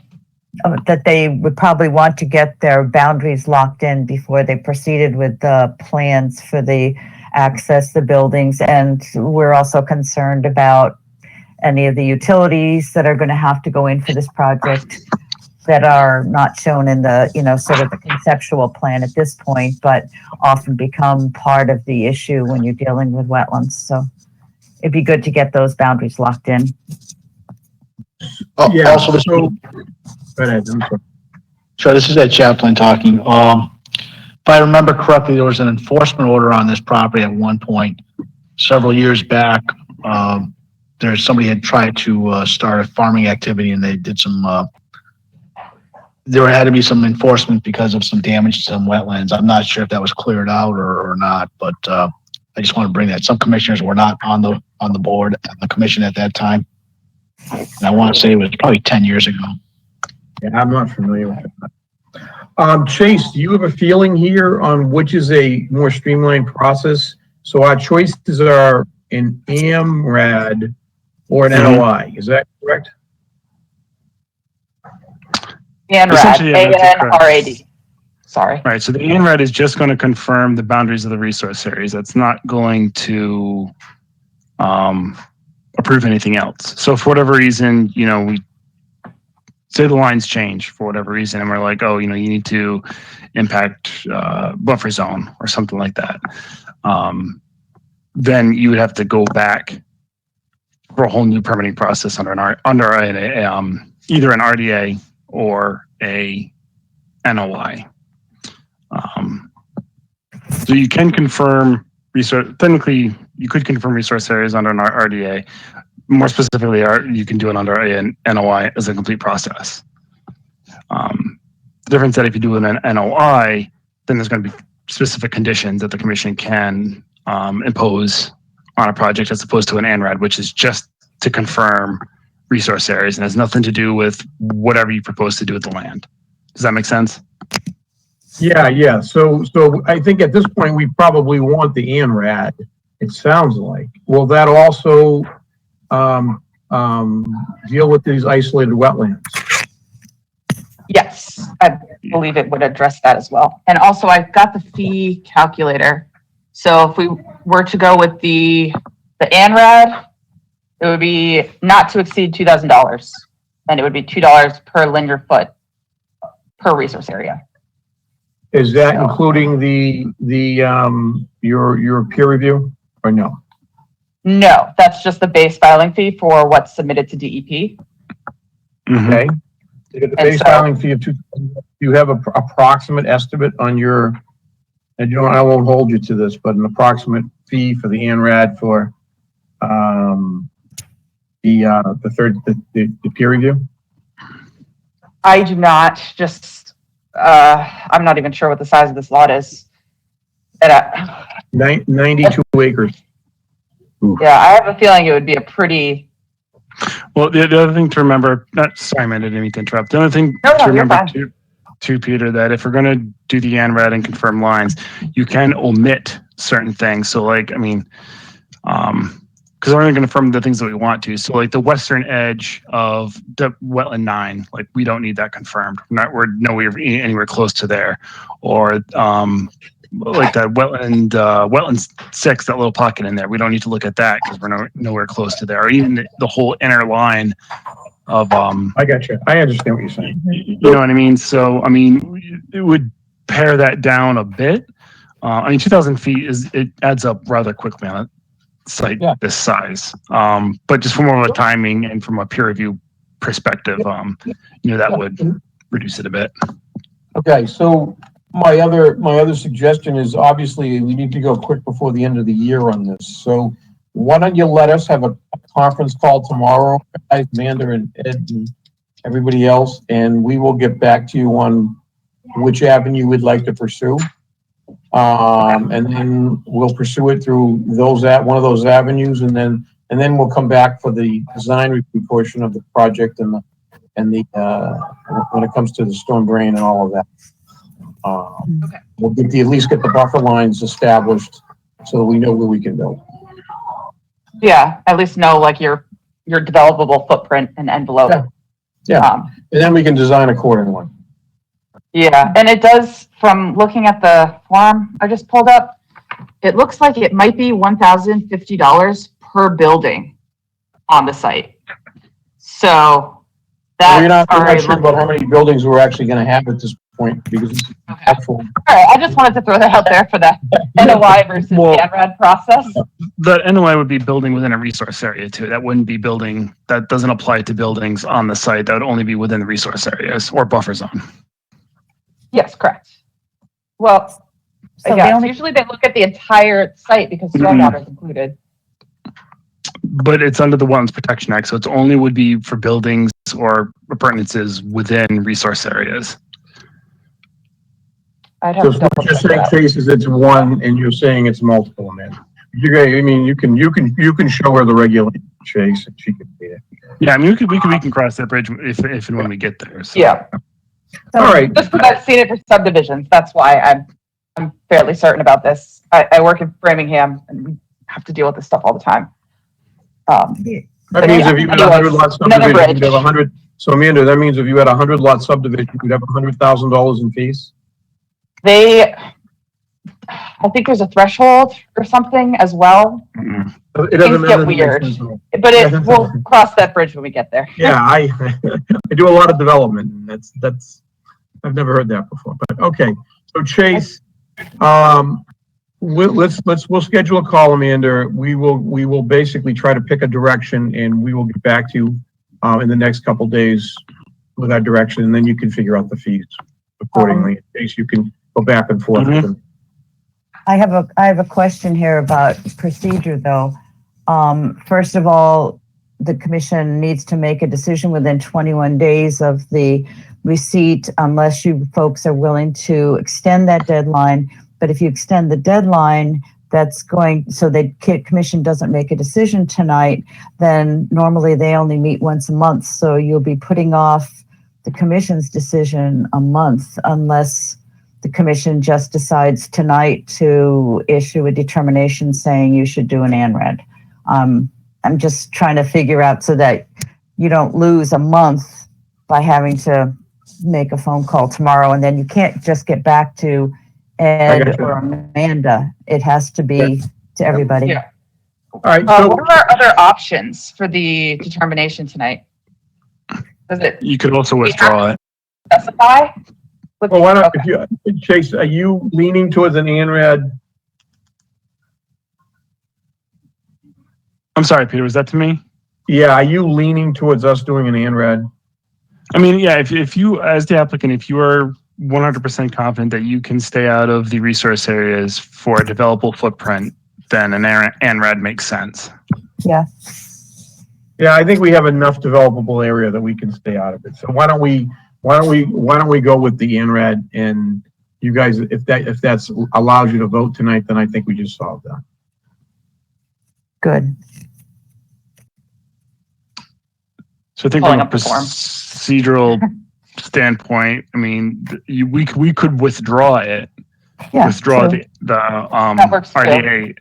That they would probably want to get their boundaries locked in before they proceeded with the plans for the access, the buildings. And we're also concerned about any of the utilities that are going to have to go in for this project that are not shown in the, sort of the conceptual plan at this point, but often become part of the issue when you're dealing with wetlands. So it'd be good to get those boundaries locked in. Yeah, Also, go ahead, I'm sorry. Sure, this is Ed Chaplin talking. If I remember correctly, there was an enforcement order on this property at one point several years back. Somebody had tried to start a farming activity, and they did there had to be some enforcement because of some damage to some wetlands. I'm not sure if that was cleared out or not, but I just want to bring that. Some commissioners were not on the board, the commission at that time. And I want to say it was probably 10 years ago. Yeah, I'm not familiar with that. Chase, do you have a feeling here on which is a more streamlined process? So our choices are an AMRAD or an NOI. Is that correct? ANRAD, Essentially, yeah, that's correct. ANRAD. Sorry. Right. So the ANRAD is just going to confirm the boundaries of the resource areas. That's not going to approve anything else. So for whatever reason, we say the lines change for whatever reason, and we're like, oh, you need to impact buffer zone or something like that. Then you would have to go back for a whole new permitting process under either an RDA or a NOI. So you can confirm technically you could confirm resource areas under an RDA. More specifically, you can do it under an NOI as a complete process. The difference that if you do an NOI, then there's going to be specific conditions that the commission can impose on a project as opposed to an ANRAD, which is just to confirm resource areas and has nothing to do with whatever you propose to do with the land. Does that make sense? Yeah. So I think at this point, we probably want the ANRAD, it sounds like. Will that also deal with these isolated wetlands? Yes, I believe it would address that as well. And also, I've got the fee calculator. So if we were to go with the ANRAD, it would be not to exceed $2,000, and it would be $2 per linear foot per resource area. Is that including your peer review or no? No, that's just the base filing fee for what's submitted to DEP. Okay. You get the base filing fee of $2,000. Do you have an approximate estimate on your? And I won't hold you to this, but an approximate fee for the ANRAD for the peer review? I do not. I'm not even sure what the size of this lot is. 92 acres. Yeah, I have a feeling it would be a pretty. Well, the other thing to remember, sorry, man, I didn't mean to interrupt. The other thing to remember too, Peter, that if we're going to do the ANRAD and confirm lines, you can omit certain things. So because we're only going to confirm the things that we want to. So like the western edge of the Wetland 9, like we don't need that confirmed. We're nowhere anywhere close to there. Or like that Wetland 6, that little pocket in there, we don't need to look at that because we're nowhere close to there. Or even the whole inner line of I got you. I understand what you're saying. You know what I mean? So it would pare that down a bit. 2,000 feet it adds up rather quickly on a site this size. But just from more of a timing and from a peer review perspective, that would reduce it a bit. Okay, so my other suggestion is obviously we need to go quick before the end of the year on this. So why don't you let us have a conference call tomorrow, guys, Amanda and Ed and everybody else, and we will get back to you on which avenue we'd like to pursue. And then we'll pursue it through one of those avenues, and then we'll come back for the design review portion of the project and the when it comes to the storm drain and all of that. We'll at least get the buffer lines established so that we know where we can build. Yeah, at least know like your developable footprint and envelope. Yeah. And then we can design accordingly. Yeah, and it does, from looking at the form I just pulled up, it looks like it might be $1,050 per building on the site. So that's we're not sure about how many buildings we're actually going to have at this point because it's actual. All right, I just wanted to throw that out there for that NOI versus ANRAD process. The NOI would be building within a resource area too. That wouldn't be building, that doesn't apply to buildings on the site. That would only be within the resource areas or buffer zone. Yes, correct. Well, so usually they look at the entire site because stormwater is included. But it's under the Wetlands Protection Act, so it's only would be for buildings or appurtenances within resource areas. I'd have to double just saying cases it's one, and you're saying it's multiple, man. You can show her the regulation, Chase, and she can see it. Yeah, I mean we can cross that bridge if and when we get there. So. Yeah. All right. Just because I've seen it for subdivisions, that's why I'm I'm fairly certain about this. I work in Framingham and we have to deal with this stuff all the time. That means if you had a 100 lot subdivision, you'd have 100. So Amanda, that means if you had a 100 lot subdivision, you'd have $100,000 in fees. I think there's a threshold or something as well. It doesn't Things get weird, but we'll cross that bridge when we get there. Yeah, I do a lot of development. And that's I've never heard that before. But okay, so Chase, we'll schedule a call, Amanda. We will basically try to pick a direction, and we will get back to you in the next couple days with our direction, and then you can figure out the fees accordingly. In case you can go back and forth with them. I have a question here about procedure, though. First of all, the commission needs to make a decision within 21 days of the receipt, unless you folks are willing to extend that deadline. But if you extend the deadline, so the commission doesn't make a decision tonight, then normally they only meet once a month. So you'll be putting off the commission's decision a month, unless the commission just decides tonight to issue a determination saying you should do an ANRAD. I'm just trying to figure out so that you don't lose a month by having to make a phone call tomorrow, and then you can't just get back to Ed or Amanda. It has to be to everybody. Yeah. All right. What are our other options for the determination tonight? You could also withdraw it. Specify? Well, why don't, Chase, are you leaning towards an ANRAD? I'm sorry, Peter, was that to me? Yeah, are you leaning towards us doing an ANRAD? I mean, yeah, if you, as the applicant, if you are 100% confident that you can stay out of the resource areas for a developable footprint, then an ANRAD makes sense. Yeah. Yeah, I think we have enough developable area that we can stay out of it. So why don't we go with the ANRAD, and you guys, if that's allows you to vote tonight, then I think we just solved that. Good. So I think from a procedural standpoint, I mean, we could withdraw it, withdraw the RDA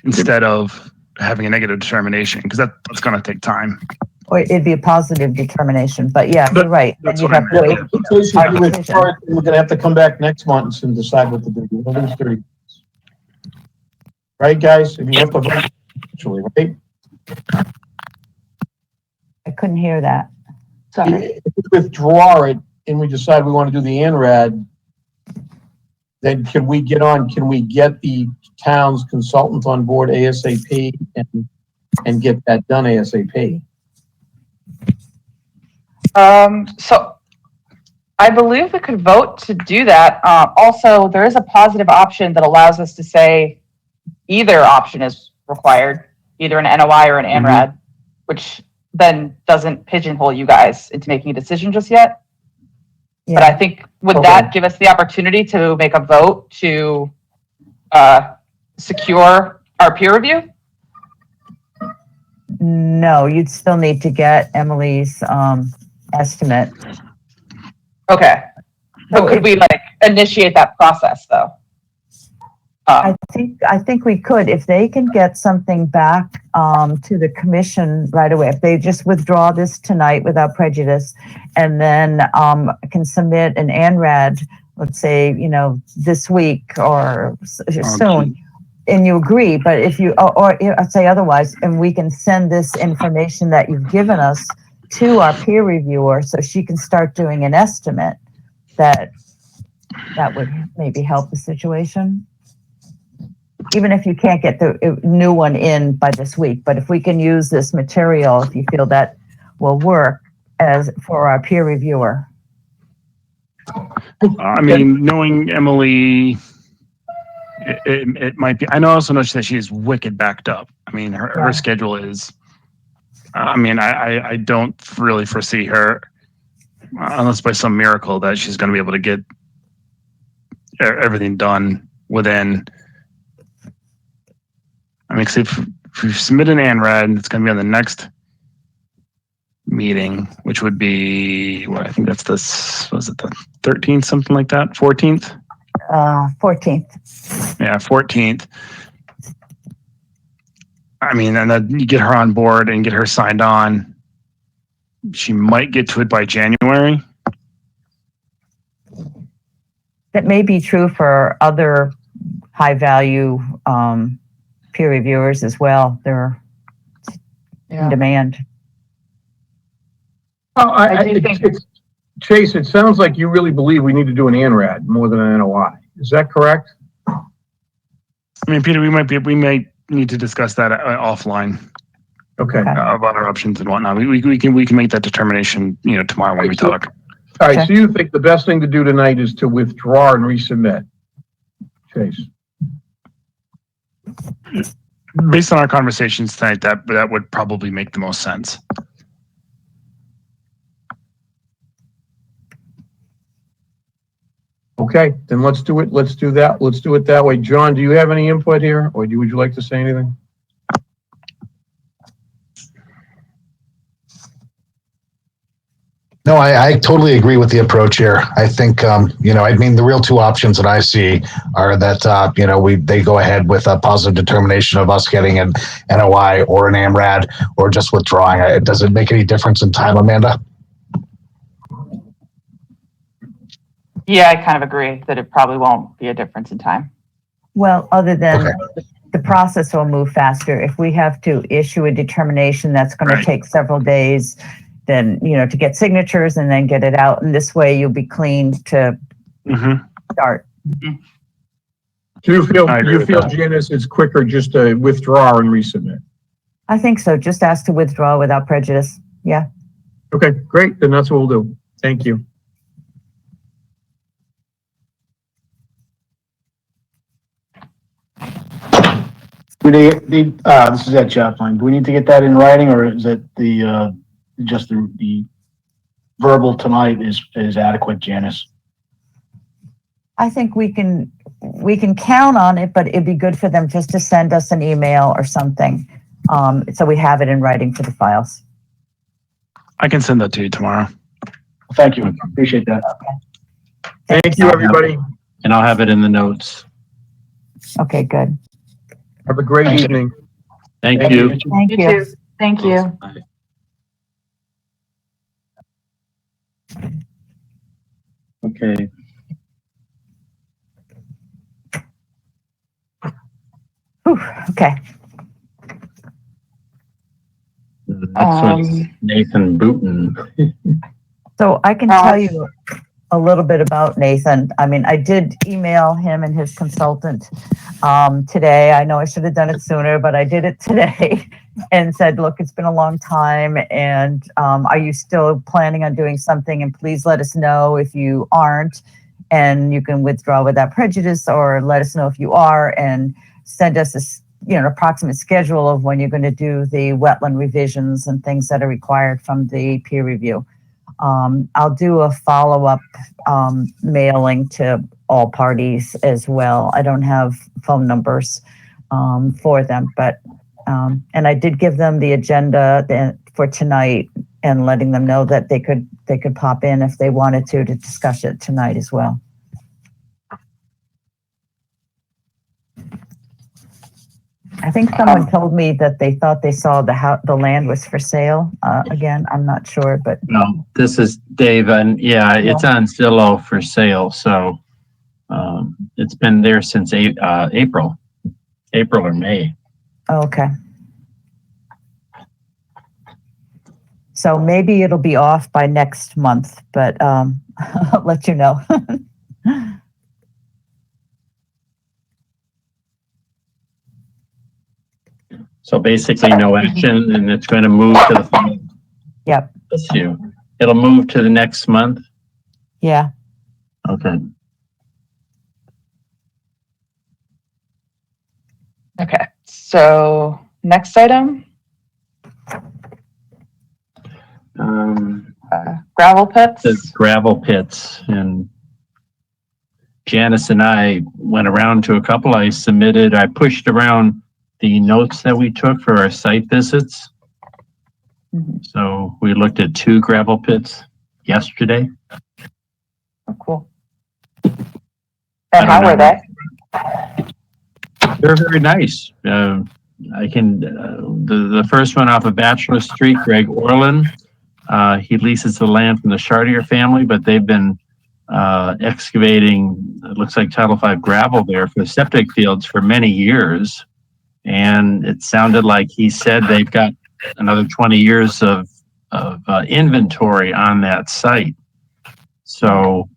instead of having a negative determination, because that's going to take time. Or it'd be a positive determination, but yeah, you're right. That's Then what you have to wait. We're going to have to come back next month and decide what to do. We'll lose 30 days. Right, guys? If you have to vote, actually, right? I couldn't hear that. Sorry. If we withdraw it and we decide we want to do the ANRAD, then can we get the town's consultant on board ASAP and get that done ASAP? So I believe we could vote to do that. Also, there is a positive option that allows us to say either option is required, either an NOI or an ANRAD, which then doesn't pigeonhole you guys into making a decision just yet. Yeah. But I think would that give us the opportunity to make a vote to secure our peer review? No, you'd still need to get Emily's estimate. Okay. But could we initiate that process though? I think we could, if they can get something back to the commission right away. If they just withdraw this tonight without prejudice, and then can submit an ANRAD, let's say, this week or soon, and you agree. But if you, or I'd say otherwise, and we can send this information that you've given us to our peer reviewer, so she can start doing an estimate, that would maybe help the situation. Even if you can't get the new one in by this week, but if we can use this material, if you feel that will work as for our peer reviewer. I mean, knowing Emily, it might be. I also know that she is wicked backed up. I mean, her schedule is. I mean, I don't really foresee her, unless by some miracle, that she's going to be able to get everything done within. I mean, if you submit an ANRAD, it's going to be on the next meeting, which would be, I think that's the 13th, something like that, 14th? 14th. Yeah, 14th. I mean, and then you get her on board and get her signed on. She might get to it by January. That may be true for other high value peer reviewers as well. They're in demand. Oh, I do think- Chase, it sounds like you really believe we need to do an ANRAD more than an NOI. Is that correct? I mean, Peter, we may need to discuss that offline. Okay. About our options and whatnot. We can make that determination, tomorrow when we talk. All right. So you think the best thing to do tonight is to withdraw and resubmit, Chase? Based on our conversations tonight, that would probably make the most sense. Okay, then let's do it. Let's do that. Let's do it that way. John, do you have any input here, or would you like to say anything? No, I totally agree with the approach here. I think, I mean, the real two options that I see are that, they go ahead with a positive determination of us getting an NOI or an AMRAD or just withdrawing. Does it make any difference in time, Amanda? Yeah, I kind of agree that it probably won't be a difference in time. Well, other than the process will move faster. If we have to issue a determination that's going to take several days, then, to get signatures and then get it out. And this way you'll be clean to start. Do you feel, Janice, it's quicker just to withdraw and resubmit? I think so. Just ask to withdraw without prejudice. Yeah. Okay, great. Then that's what we'll do. Thank you. This is Ed Chaplin. Do we need to get that in writing, or is it just the verbal tonight is adequate, Janice? I think we can count on it, but it'd be good for them just to send us an email or something, so we have it in writing for the files. I can send that to you tomorrow. Thank you. Appreciate that. Okay. Thank you, everybody. And I'll have it in the notes. Okay, good. Have a great evening. Thank you. Thank You you. too. Thank you. Okay. Whew, okay. The next one's Nathan Booton. So I can tell you a little bit about Nathan. I mean, I did email him and his consultant today. I know I should have done it sooner, but I did it today and said, look, it's been a long time. And are you still planning on doing something? And please let us know if you aren't. And you can withdraw without prejudice, or let us know if you are and send us an approximate schedule of when you're going to do the wetland revisions and things that are required from the peer review. I'll do a follow-up mailing to all parties as well. I don't have phone numbers for them, but and I did give them the agenda for tonight and letting them know that they could pop in if they wanted to discuss it tonight as well. I think someone told me that they thought they saw the land was for sale. Again, I'm not sure, but No, this is Dave, and it's on Zillow for sale. So it's been there since April or May. okay. So maybe it'll be off by next month, but I'll let you know. So basically no action, and it's going to move to the Yep. It'll move to the next month. Yeah. Okay. Okay. So next item, gravel pits. The gravel pits, and Janice and I went around to a couple. I pushed around the notes that we took for our site visits. So we looked at 2 gravel pits yesterday. Oh, cool. And how were they? They're very nice. The first one off of Bachelor Street, Greg Orland. He leases the land from the Chartier family, but they've been excavating, it looks like Title V gravel there for septic fields for many years. And it sounded like he said they've got another 20 years of inventory on that site. So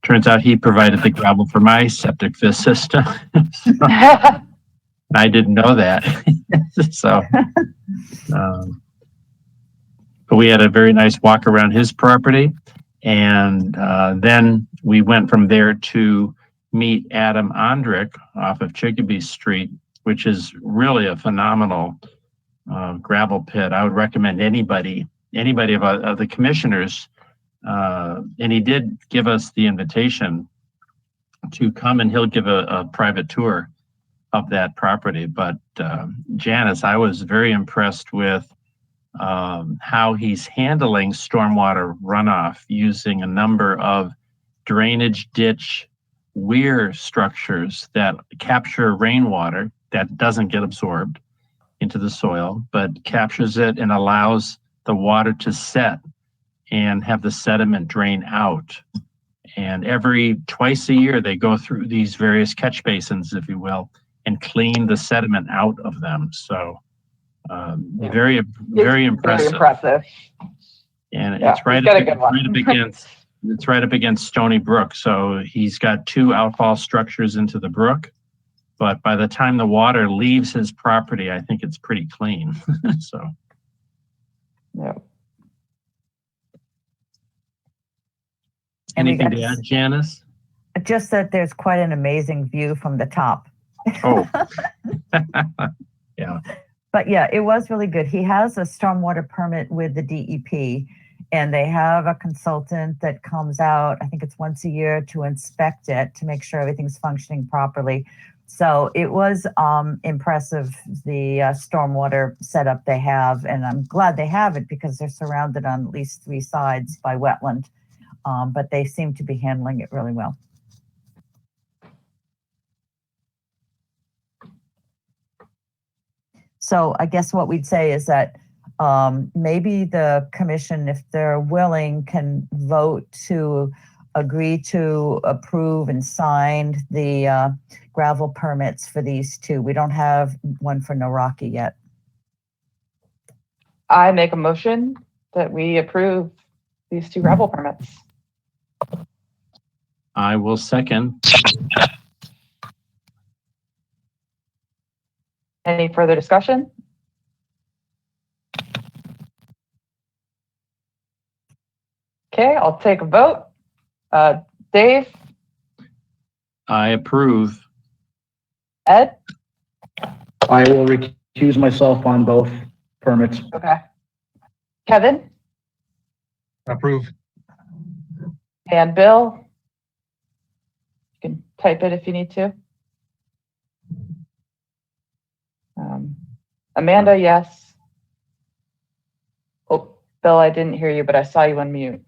turns out he provided the gravel for my septic system. I didn't know that. So, but we had a very nice walk around his property. And then we went from there to meet Adam Ondrick off of Chicopee Street, which is really a phenomenal gravel pit. I would recommend anybody of the commissioners, and he did give us the invitation to come, and he'll give a private tour of that property. But Janice, I was very impressed with how he's handling stormwater runoff using a number of drainage ditch weir structures that capture rainwater that doesn't get absorbed into the soil, but captures it and allows the water to set and have the sediment drain out. And twice a year, they go through these various catch basins, if you will, and clean the sediment out of them. So very impressive. Very impressive. And Yeah, it's right up against Stony Brook. So he's got 2 outfall structures into the brook, but by the time the water leaves his property, I think it's pretty clean. So. Yeah. Anything to add, Janice? Just that there's quite an amazing view from the top. Oh. Yeah. But yeah, it was really good. He has a stormwater permit with the DEP, and they have a consultant that comes out, I think it's once a year, to inspect it, to make sure everything's functioning properly. So it was impressive, the stormwater setup they have, and I'm glad they have it because they're surrounded on at least 3 sides by wetland, but they seem to be handling it really well. So I guess what we'd say is that maybe the commission, if they're willing, can vote to agree to approve and sign the gravel permits for these 2. We don't have one for Naraki yet. I make a motion that we approve these 2 gravel permits. I will second. Any further discussion? Okay, I'll take a vote. Dave? I approve. Ed? I will recuse myself on both permits. Okay. Kevin? Approve. And Bill? You can type it if you need to. Amanda, yes. Oh, Bill, I didn't hear you, but I saw you unmute.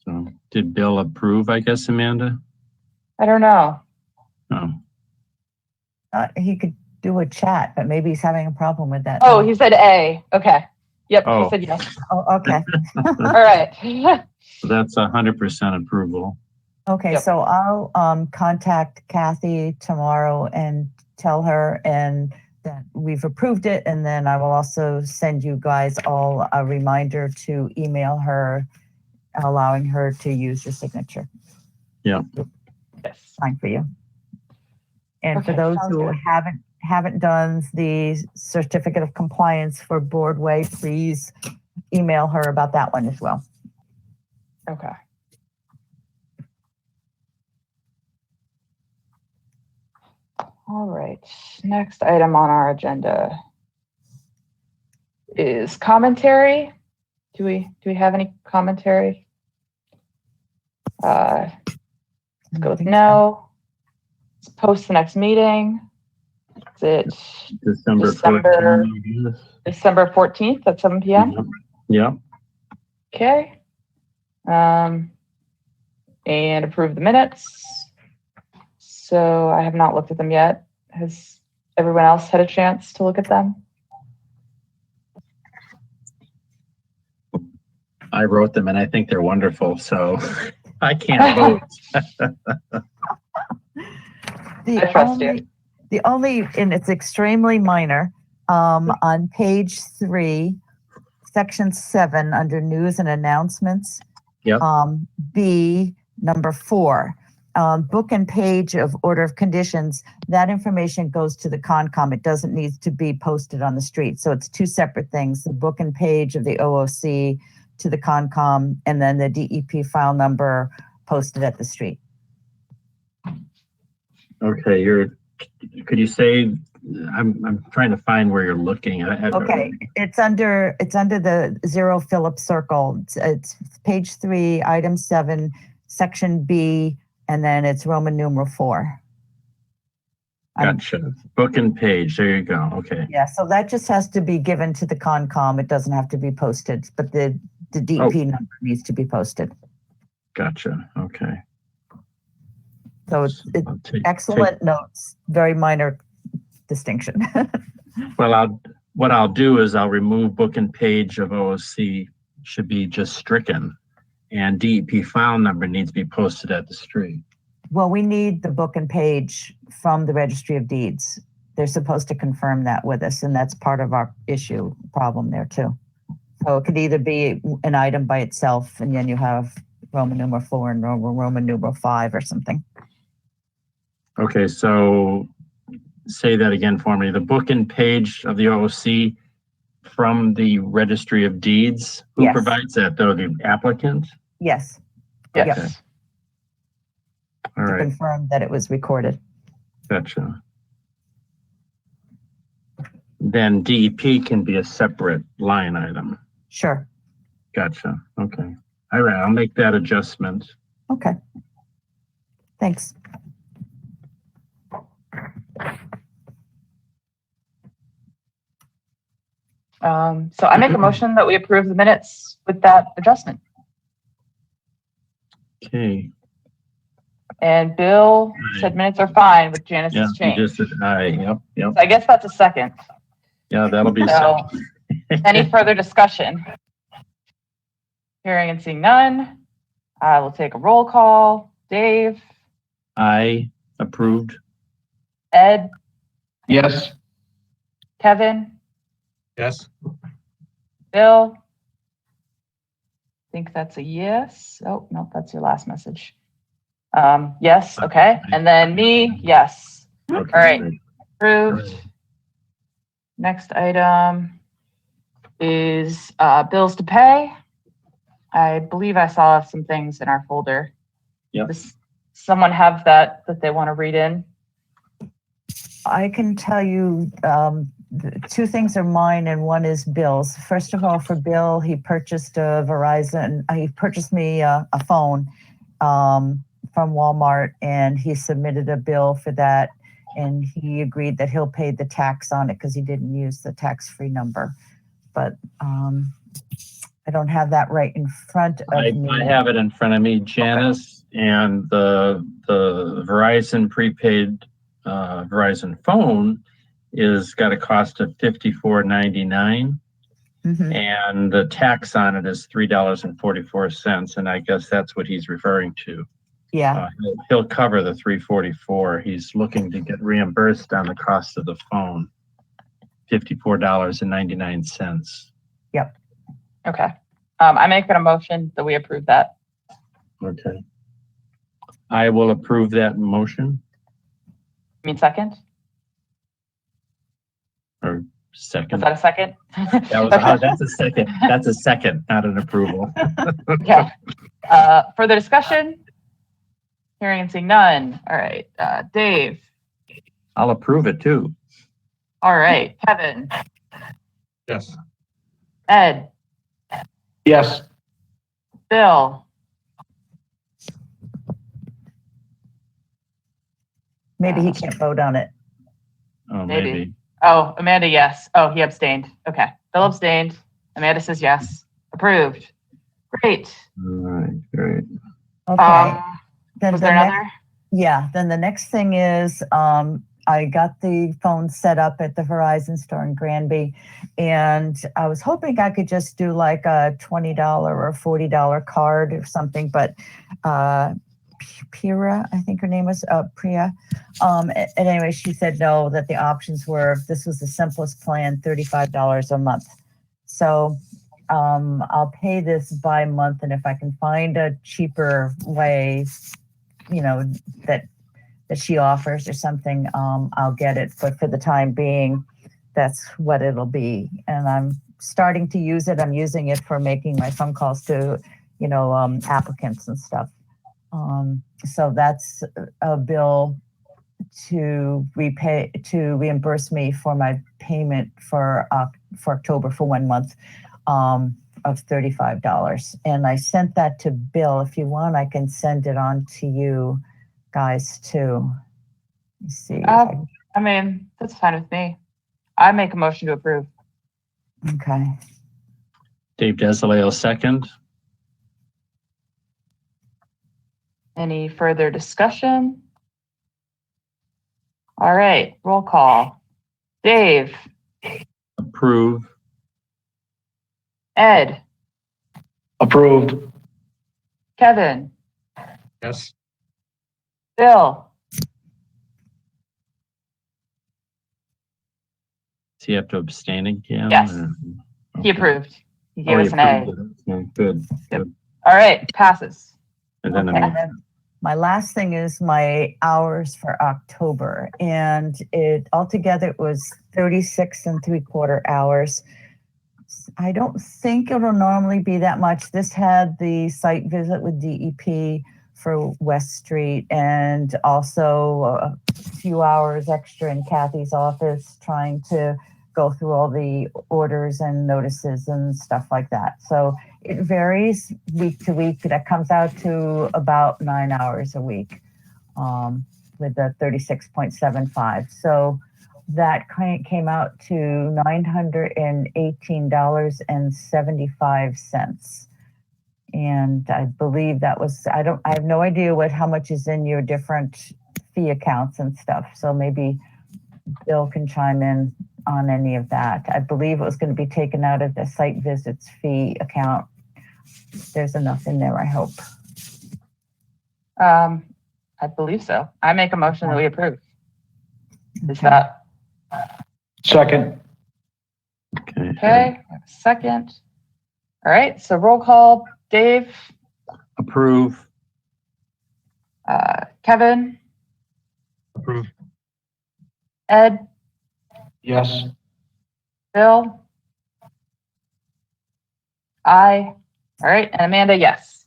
So did Bill approve, I guess, Amanda? I don't know. Oh. He could do a chat, but maybe he's having a problem with that. Oh, he said A. Okay. Yep, Oh. he said yes. Oh, okay. All right. So that's 100% approval. Okay, Yep. so I'll contact Kathy tomorrow and tell her that we've approved it, and then I will also send you guys all a reminder to email her, allowing her to use your signature. Yeah. Yes. Fine for you. And for Okay, those sounds who good. haven't done the certificate of compliance for Boardway, please email her about that one as well. Okay. All right. Next item on our agenda is commentary. Do we have any commentary? Let's go with no. Let's post the next meeting. Is it December December 14th. December 14th at 7 p.m.? Yeah. Okay. And approve the minutes. So I have not looked at them yet. Has everyone else had a chance to look at them? I wrote them and I think they're wonderful, so I can't vote. I trust you. The only, and it's extremely minor, on page 3, section 7, under news and announcements. Yep. B, number 4, book and page of order of conditions. That information goes to the Concom. It doesn't need to be posted on the street. So it's 2 separate things: the book and page of the OOC to the Concom, and then the DEP file number posted at the street. Okay, could you say, I'm trying to find where you're looking. Okay, it's under the 0 Phillips circle. It's page 3, item 7, section B, and then it's Roman numeral 4. Gotcha. Book and page. There you go. Okay. Yeah, so that just has to be given to the Concom. It doesn't have to be posted, but the DEP number needs to be posted. Gotcha. Okay. So it's excellent notes, very minor distinction. Well, what I'll do is I'll remove book and page of OOC, should be just stricken, and DEP file number needs to be posted at the street. Well, we need the book and page from the Registry of Deeds. They're supposed to confirm that with us, and that's part of our problem there too. So it could either be an item by itself, and then you have Roman numeral 4 and Roman numeral 5 or something. Okay, so say that again for me. The book and page of the OOC from the Registry of Deeds. Who Yes. provides that, though? The applicant? Yes. Yes. Okay. All To right. confirm that it was recorded. Gotcha. Then DEP can be a separate line item. Sure. Gotcha. Okay. All right. I'll make that adjustment. Okay. Thanks. So I make a motion that we approve the minutes with that adjustment. Okay. And Bill said minutes are fine with Janice's Yeah, you change. just said aye. Yep. Yep. So I guess that's a second. Yeah, that'll be a So any further discussion? Hearing and seeing none, I will take a roll call. Dave, I approved. Ed, Yes. Kevin, Yes. Bill. I think that's a yes. Oh, no, that's your last message. Yes, okay. And then me, yes. Okay. All right. great. Approved. Next item is bills to pay. I believe I saw some things in our folder. Yep. Does someone have that they want to read in? I can tell you, 2 things are mine and 1 is Bill's. First of all, for Bill, he purchased a Verizon. He purchased me a phone from Walmart, and he submitted a bill for that. And he agreed that he'll pay the tax on it because he didn't use the tax-free number. But I don't have that right in front of me. I have it in front of me, Janice, and the Verizon prepaid Verizon phone is got a cost of $54.99, and the tax on it is $3.44, and I guess that's what he's referring to. Yeah. He'll cover the $3.44. He's looking to get reimbursed on the cost of the phone, $54.99. Yep. Okay. I make a motion that we approve that. Okay. I will approve that motion. You mean second? Or Is second. that a second? That's a second. That's a second, not an approval. Yeah. Further discussion? Hearing and seeing none. All right. Dave. I'll approve it too. All right. Kevin. Yes. Ed. Yes. Bill. Maybe he can't vote on it. Oh, Maybe. maybe. Oh, Amanda, yes. Oh, he abstained. Okay. Bill abstained. Amanda says yes. Approved. Great. All right, great. Okay. Then Was the there next, another? yeah, then the next thing is, I got the phone set up at the Verizon store in Granby, and I was hoping I could just do like a $20 or $40 card or something, but Pira, I think her name was Priya. And anyway, she said no, that the options were, this was the simplest plan, $35 a month. So I'll pay this by month, and if I can find a cheaper way, you know, that she offers or something, I'll get it. But for the time being, that's what it'll be. And I'm starting to use it. I'm using it for making my phone calls to, you know, applicants and stuff. So that's a bill to reimburse me for my payment for October for 1 month of $35. And I sent that to Bill. If you want, I can send it on to you guys too. Let's see. I mean, that's fine with me. I make a motion to approve. Okay. Dave Desileo, second. Any further discussion? All right, roll call. Dave, Approve. Ed, Approved. Kevin, Yes. Bill, So you have to abstain again? Yes. or- he Okay. approved. He Oh, gave he us an A. approved it. Okay, good. Yep. Good. All right, passes. And then Okay, I'm and then my last thing is my hours for October, and it altogether was 36.75 hours. I don't think it'll normally be that much. This had the site visit with DEP for West Street, and also a few hours extra in Kathy's office trying to go through all the orders and notices and stuff like that. So it varies week to week. That comes out to about 9 hours a week with the 36.75. So that came out to $918.75. And I believe that was, I have no idea how much is in your different fee accounts and stuff. So maybe Bill can chime in on any of that. I believe it was going to be taken out of the site visits fee account. There's enough in there, I hope. I believe so. I make a motion that we approve. Is Okay. that Second. okay. okay? I have a second. All right, so roll call. Dave, Approve. Kevin, Approved. Ed, Yes. Bill, I. All right, and Amanda, yes.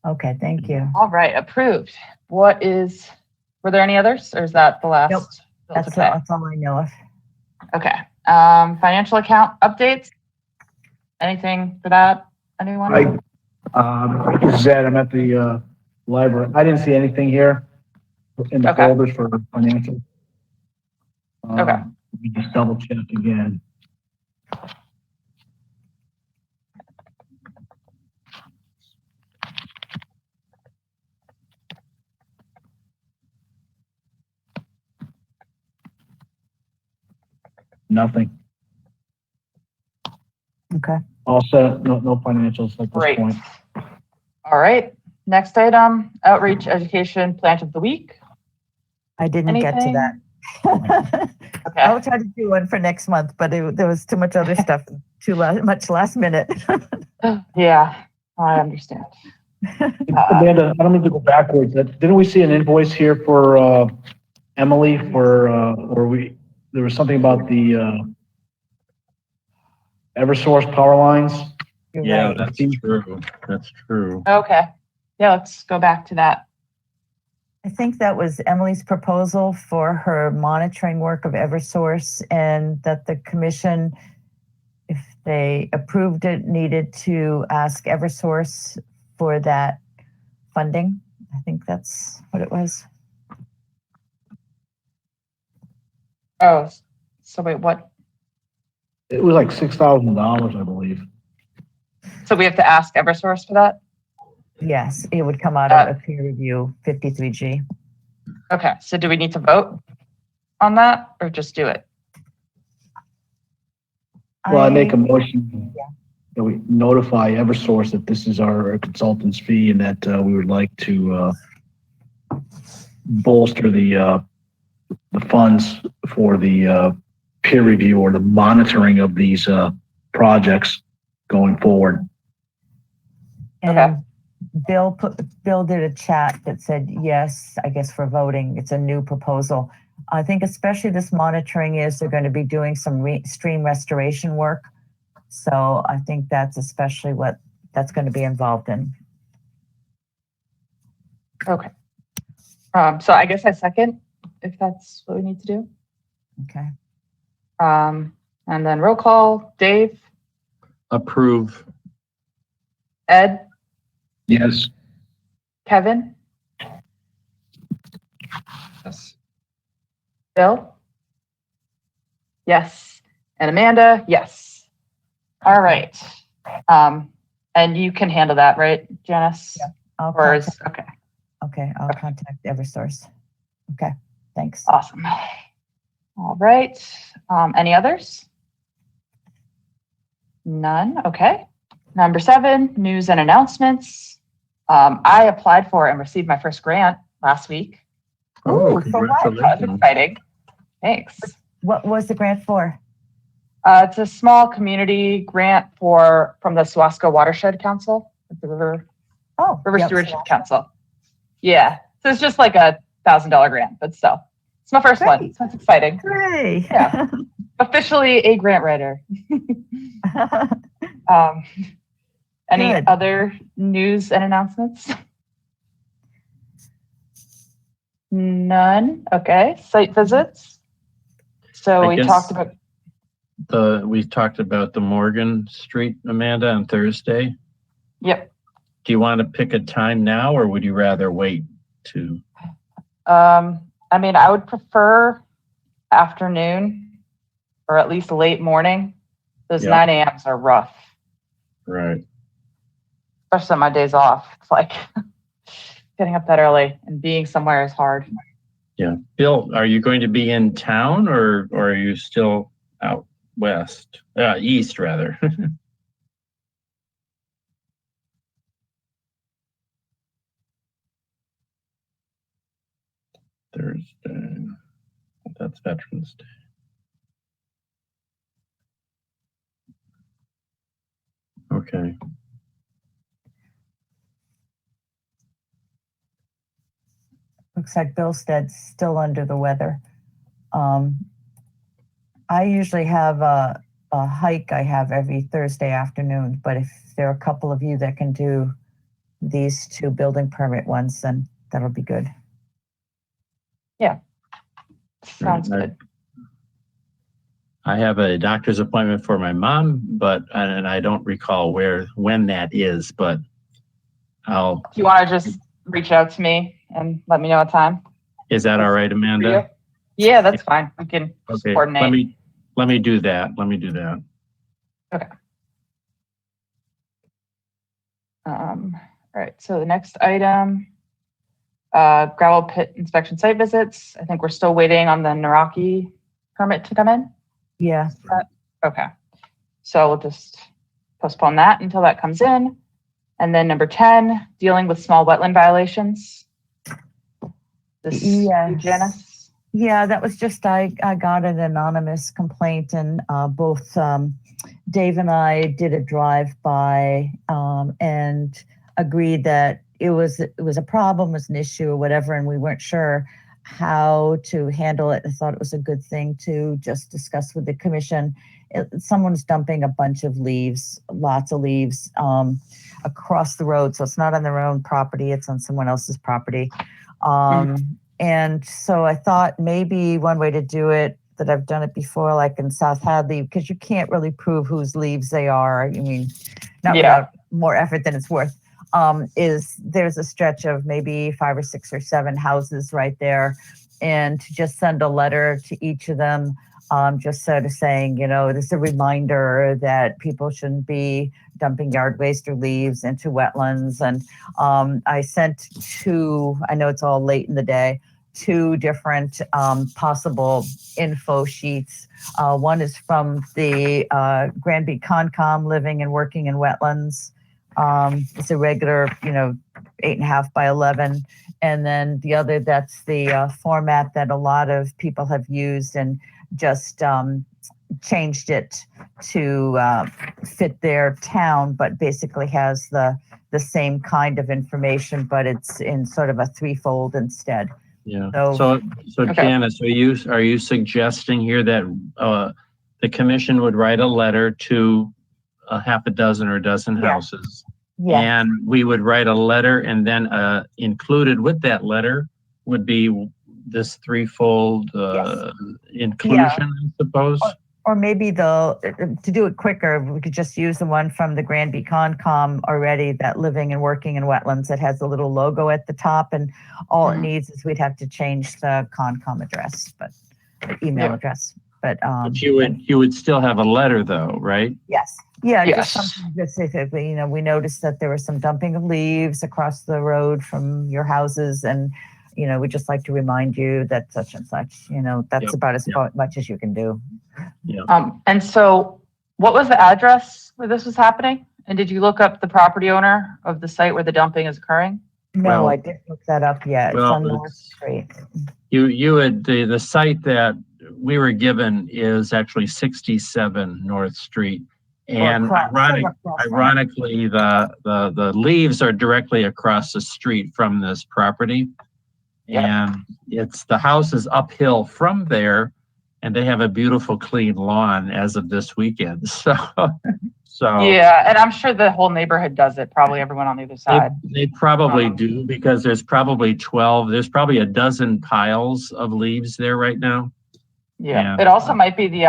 Okay, thank you. All right, approved. Were there any others, or is that the last? Nope. That's That's, okay. that's all I know of. Okay. Financial account updates? Anything for that? Anyone? Zed, I'm at the library. I didn't see anything here in the Okay. folders for financial. Okay. Let me just double check again. Nothing. Okay. All set. No financials at this Great. point. All right. Next item, outreach education plant of the week. I didn't get to that. Okay. I'll try to do one for next month, but there was too much other stuff, much last minute. Yeah, I understand. Amanda, I don't mean to go backwards. Didn't we see an invoice here for Emily for, there was something about the Eversource power lines? You're Yeah, right. that's true. That's true. Okay. Yeah, let's go back to that. I think that was Emily's proposal for her monitoring work of Eversource, and that the commission, if they approved it, needed to ask Eversource for that funding. I think that's what it was. Oh, so wait, what? It was like $6,000, I believe. So we have to ask Eversource for that? Yes, it would come out of a peer review 53G. Okay, so do we need to vote on that or just do it? Well, I make a motion that we notify Eversource that this is our consultant's fee and that we would like to bolster the funds for the peer review or the monitoring of these projects going forward. And Okay. Bill did a chat that said yes, I guess, for voting. It's a new proposal. I think especially this monitoring is they're going to be doing some stream restoration work. So I think that's especially what that's going to be involved in. Okay. So I guess I second if that's what we need to do. Okay. And then roll call, Dave, Approve. Ed, Yes. Kevin, Yes. Bill? Yes. And Amanda? Yes. All right. And you can handle that, right, Janice? Yeah. I'll Or is, contact, okay, I'll contact Eversource. Okay, thanks. awesome. All right. Any others? None. Okay. Number 7, news and announcements. I applied for and received my first grant last week. Oh, Ooh, for what? That was congratulations. exciting. Thanks. What was the grant for? It's a small community grant from the Suwasco Watershed Council, the River Yep. Stewardship Council. Yeah. So it's just like a $1,000 grant, but still. It's my first one, so it's exciting. Hooray. Yeah. Officially a grant writer. Any Good. other news and announcements? None. Okay. Site visits. So I we guess talked about, we talked about the Morgan Street, Amanda, on Thursday. yep. Do you want to pick a time now, or would you rather wait to? I mean, I would prefer afternoon or at least late morning. Those Yeah. 9 a.m.s are rough, Right. especially on my days off. It's like getting up that early and being somewhere is hard. Yeah. Bill, are you going to be in town or are you still out west? East, rather. Thursday. That's Veterans Day. Okay. Looks like Bill Stead's still under the weather. I usually have a hike I have every Thursday afternoon, but if there are a couple of you that can do these 2 building permit ones, then that'll be good. Sounds Right. good. I have a doctor's appointment for my mom, and I don't recall when that is, but Do you want to just reach out to me and let me know a time? is that all right, For Amanda? you? Yeah, that's fine. We can just Okay, coordinate. let me do that. Let me do that. All right, so the next item, gravel pit inspection site visits. I think we're still waiting on the Naraki permit to come in. Yeah. Okay, so we'll just postpone that until that comes in. And then number 10, dealing with small wetland violations. This, Yes. Janice? Yeah, that was just, I got an anonymous complaint and both Dave and I did a drive-by and agreed that it was a problem, was an issue or whatever, and we weren't sure how to handle it. I thought it was a good thing to just discuss with the commission. Someone's dumping a bunch of leaves, lots of leaves across the road. So it's not on their own property, it's on someone else's property. And so I thought maybe one way to do it, that I've done it before, like in South Hadley, because you can't really prove whose leaves they are. I mean, not without more effort than it's worth. Is there's a stretch of maybe 5 or 6 or 7 houses right there, and to just send a letter to each of them just sort of saying, this is a reminder that people shouldn't be dumping yard waste or leaves into wetlands. And I sent I know it's all late in the day, 2 different possible info sheets. One is from the Granby Concom, living and working in wetlands. It's a regular, 8.5 by 11. And then the other, that's the format that a lot of people have used and just changed it to fit their town, but basically has the same kind of information, but it's in sort of a 3-fold instead. Yeah. So Okay. Janice, are you suggesting here that the commission would write a letter to a half a dozen or a dozen houses? Yeah. And we would write a letter, and then included with that letter would be this 3-fold inclusion, I suppose. Or maybe to do it quicker, we could just use the one from the Granby Concom already, that living and working in wetlands, that has a little logo at the top, and all it needs is we'd have to change the Concom address, but the email address. But you would still have a letter though, right? Yes. Yeah. Just something specifically, we noticed that there was some dumping of leaves across the road from your houses, and we'd just like to remind you that such and such, that's about as much as you can do. Yeah. And so what was the address where this was happening? And did you look up the property owner of the site where the dumping is occurring? No, I didn't look that up yet. It's on North Street. You had the site that we were given is actually 67 North Street. And ironically, the leaves are directly across the street from this property. And the house is uphill from there, and they have a beautiful clean lawn as of this weekend. So yeah, and I'm sure the whole neighborhood does it, probably everyone on the other side. They probably do, because there's probably a dozen piles of leaves there right now. Yeah, and it also might be the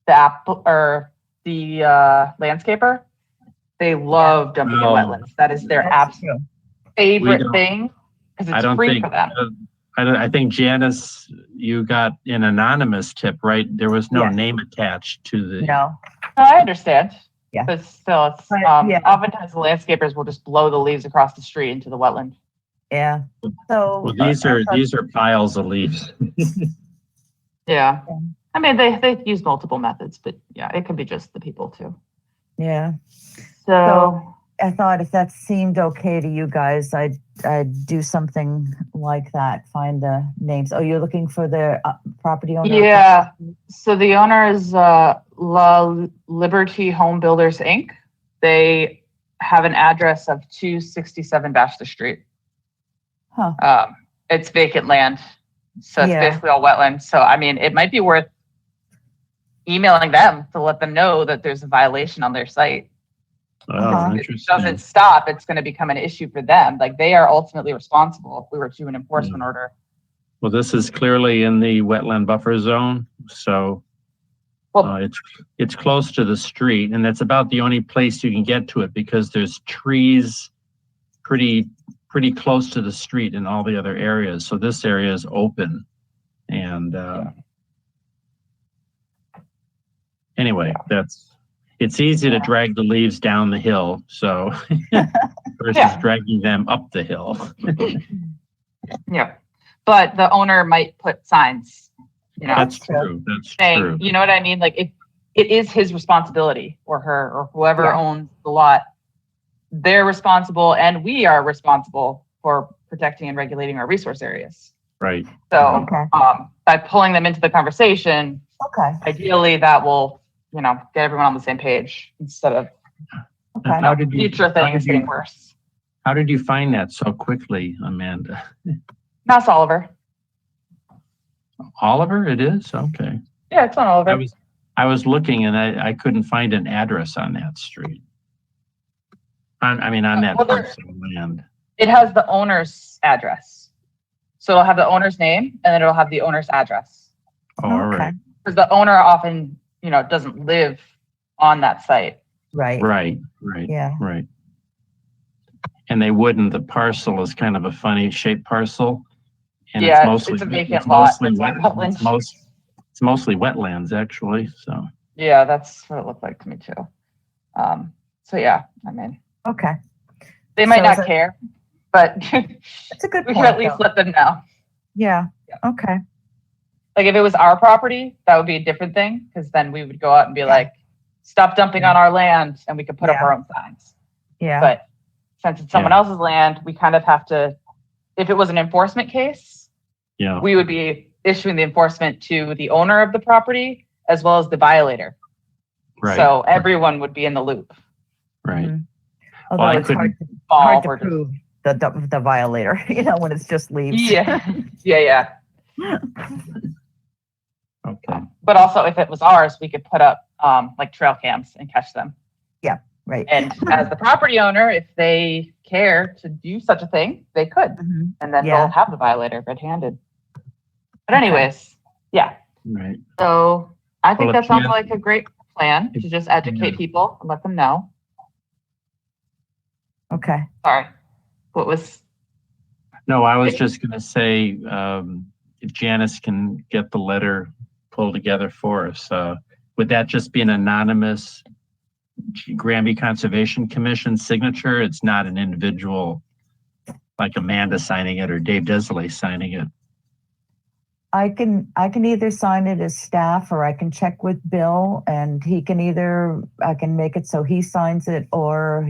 apple or the landscaper. They love dumping in wetlands. That is their absolute favorite thing, because it's free for them. I think, Janice, you got an anonymous tip, right? There was no name attached to the. No, I understand. Yeah. But still, it's oftentimes the landscapers will just blow the leaves across the street into the wetland. Yeah. So these are piles of leaves. Yeah. I mean, they use multiple methods, but it could be just the people too. Yeah. So I thought if that seemed okay to you guys, I'd do something like that. Find the names. Oh, you're looking for the property owner? Yeah. So the owner is La Liberty Home Builders, Inc. They have an address of 267 Bachelor Street. Huh. It's vacant land. So it's basically all wetland. So, I mean, it might be worth emailing them to let them know that there's a violation on their site. Oh, If it doesn't stop, it's going to become an issue for them. Like, they are ultimately responsible if we were to do an enforcement order. Well, this is clearly in the wetland buffer zone. So it's close to the street, and that's about the only place you can get to it, because there's trees pretty close to the street in all the other areas. So this area is open. And anyway, it's easy to drag the leaves down the hill. So versus dragging them up the hill. Yeah. But the owner might put signs, That's true. That's saying, true. You know what I mean? Like, if it is his responsibility, or her, or whoever owns the lot, they're responsible, and we are responsible for protecting and regulating our resource areas. Right. So by pulling them into the conversation, ideally that will, get everyone on the same page, instead of future things getting worse. How did you find that so quickly, Amanda? Mass Oliver. Oliver, it is? Okay. Yeah, it's on Oliver. I was looking, and I couldn't find an address on that street. On that parcel of land. It has the owner's address. So it'll have the owner's name, and then it'll have the owner's address. Oh, all right. Because the owner often, doesn't live on that site. Right. Yeah. Right. And they wouldn't. The parcel is kind of a funny shaped parcel. And it's a vacant lot. It's It's mostly wetlands, actually, so. Yeah, that's what it looked like to me too. So yeah, I mean, Okay, they might So not is it- care, but it's a good we point. can at least though. let them know. Yeah. Okay. Like if it was our property, that would be a different thing, because then we would go out and be Yeah. like, stop dumping on our land, and we could put up Yeah. our own signs. Yeah. But since it's someone else's land, we kind of have to, if it was an enforcement case, Yeah. we would be issuing the enforcement to the owner of the property as well as the violator. Right. So everyone would be in the loop. Right. Mhm. Well, Although I it's couldn't- hard to We're just- prove the violator, when it's just leaves. Yeah, yeah. Okay. But also, if it was ours, we could put up like trail cams and catch them. Right. And as the property owner, if they care to do such a thing, they could, Mhm. and then Yeah. they'll have the violator red-handed. But Okay. anyways, yeah. Right. So I think Well, that if sounds Jan- like a great plan to just educate people and let them know. Okay. Sorry, what was? No, I was just going to say, if Janice can get the letter pulled together for us, would that just be an anonymous Granby Conservation Commission signature? It's not an individual like Amanda signing it or Dave Desley signing it. I can either sign it as staff, or I can check with Bill, and I can make it so he signs it, or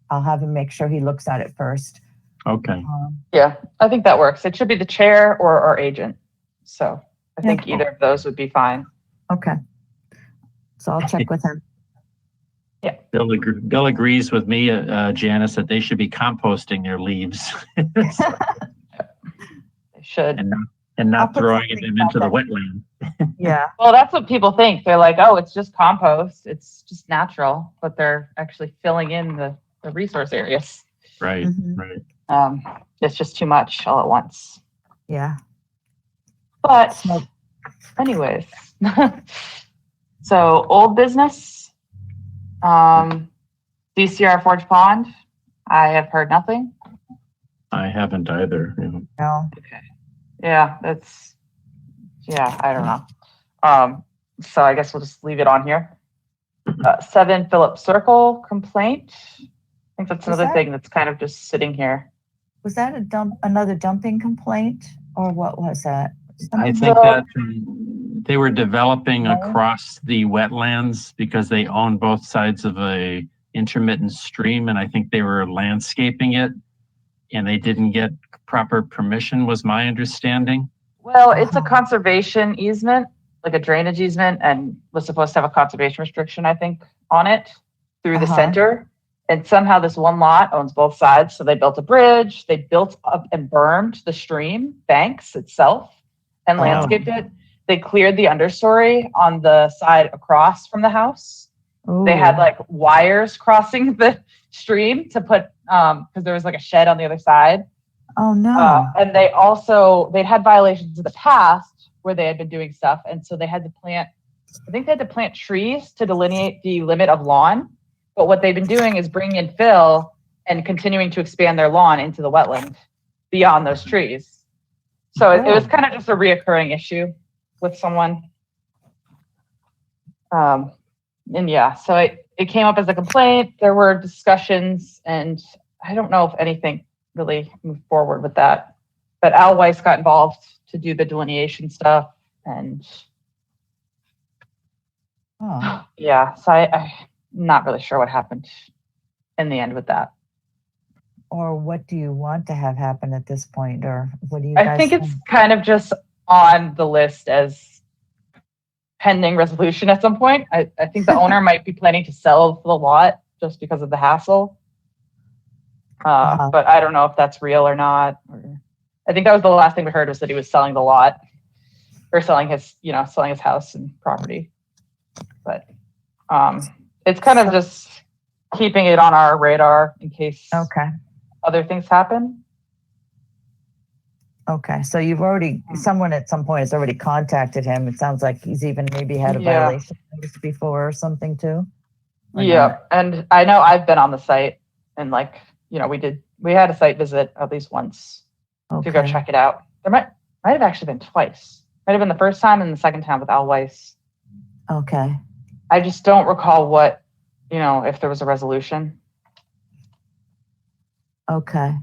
I'll have him make sure he looks at it first. Okay. Yeah, I think that works. It should be the chair or our agent. So I think Yeah. either of those would be fine. Okay. So I'll check with him. Bill agrees with me, Janice, that they should be composting their leaves They should. and I'll not put throwing something them into the about wetland. Yeah. Well, that's what people think. They're like, oh, it's just compost. It's just natural, but they're actually filling in the resource areas. Right. Mhm. Right. It's just too much all at once. Yeah. But So- anyways, so old business, DCR Forge Pond, I have heard nothing. I haven't either. You know. No. Yeah, I don't know. So I guess we'll just leave it on here. 7 Phillips Circle complaint. I think that's Was another that- thing that's kind of just sitting here. Was that another dumping complaint, or what was that? I Something- think So- that they were developing No. across the wetlands because they own both sides of a intermittent stream, and I think they were landscaping it, and they didn't get proper permission, was my understanding. Well, it's a Uh-huh. conservation easement, like a drainage easement, and was supposed to have a conservation restriction, I think, on it through the Uh-huh. center. And somehow this one lot owns both sides. So they built a bridge, they built up and bermed the stream banks itself and Oh. landscaped it. They cleared the understory on the side across from the house. They had Ooh. like wires crossing the stream to put, because there was like a shed on the other side. Oh no. And they'd had violations in the past where they had been doing stuff. And so they had to plant trees to delineate the limit of lawn. But what they've been doing is bringing in fill and continuing to expand their lawn into the wetland beyond those trees. So it was kind of just a reoccurring issue with someone. And yeah, so it came up as a complaint. There were discussions, and I don't know if anything really moved forward with that. But Al Weiss got involved to do the delineation stuff, and Oh. yeah, so I'm not really sure what happened in the end with that. Or what do you want to have happen at this point, or what do you I guys think it's kind of just on the list as pending resolution at some point. I think the owner might be planning to sell the lot just because of the hassle. But I don't know if that's real or not. I think that was the last thing we heard, was that he was selling the lot or selling his house and property. But it's kind of just keeping it on our radar in case Okay. other things happen. Okay. So someone at some point has already contacted him. It sounds like he's even maybe had a Yeah. violation notice before or something too. Or Yeah, not? and I know I've been on the site, and we had a site visit at least once to go Okay. check it out. There might have actually been twice. Might have been the first time and the second time with Al Weiss. Okay. I just don't recall what, if there was a resolution. Okay.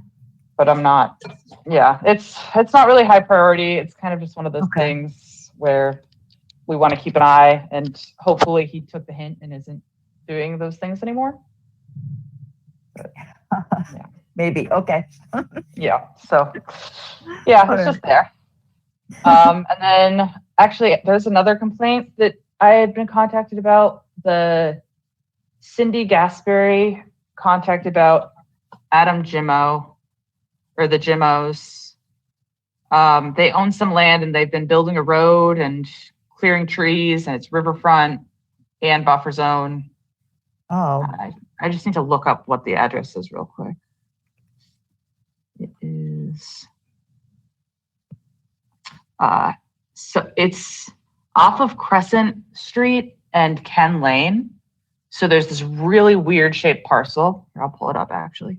But I'm not, it's not really high priority. It's kind of just one of those Okay. things where we want to keep an eye, and hopefully he took the hint and isn't doing those things anymore. But, yeah. Maybe. Okay. Yeah. So, yeah, it's just there. And then actually, there's another complaint that I had been contacted about. The Cindy Gasberry contacted about Adam Jimmo, or the Jimmos. They own some land and they've been building a road and clearing trees, and it's riverfront and buffer zone. Oh. I just need to look up what the address is real quick. It is so it's off of Crescent Street and Ken Lane. So there's this really weird shaped parcel. Here, I'll pull it up actually.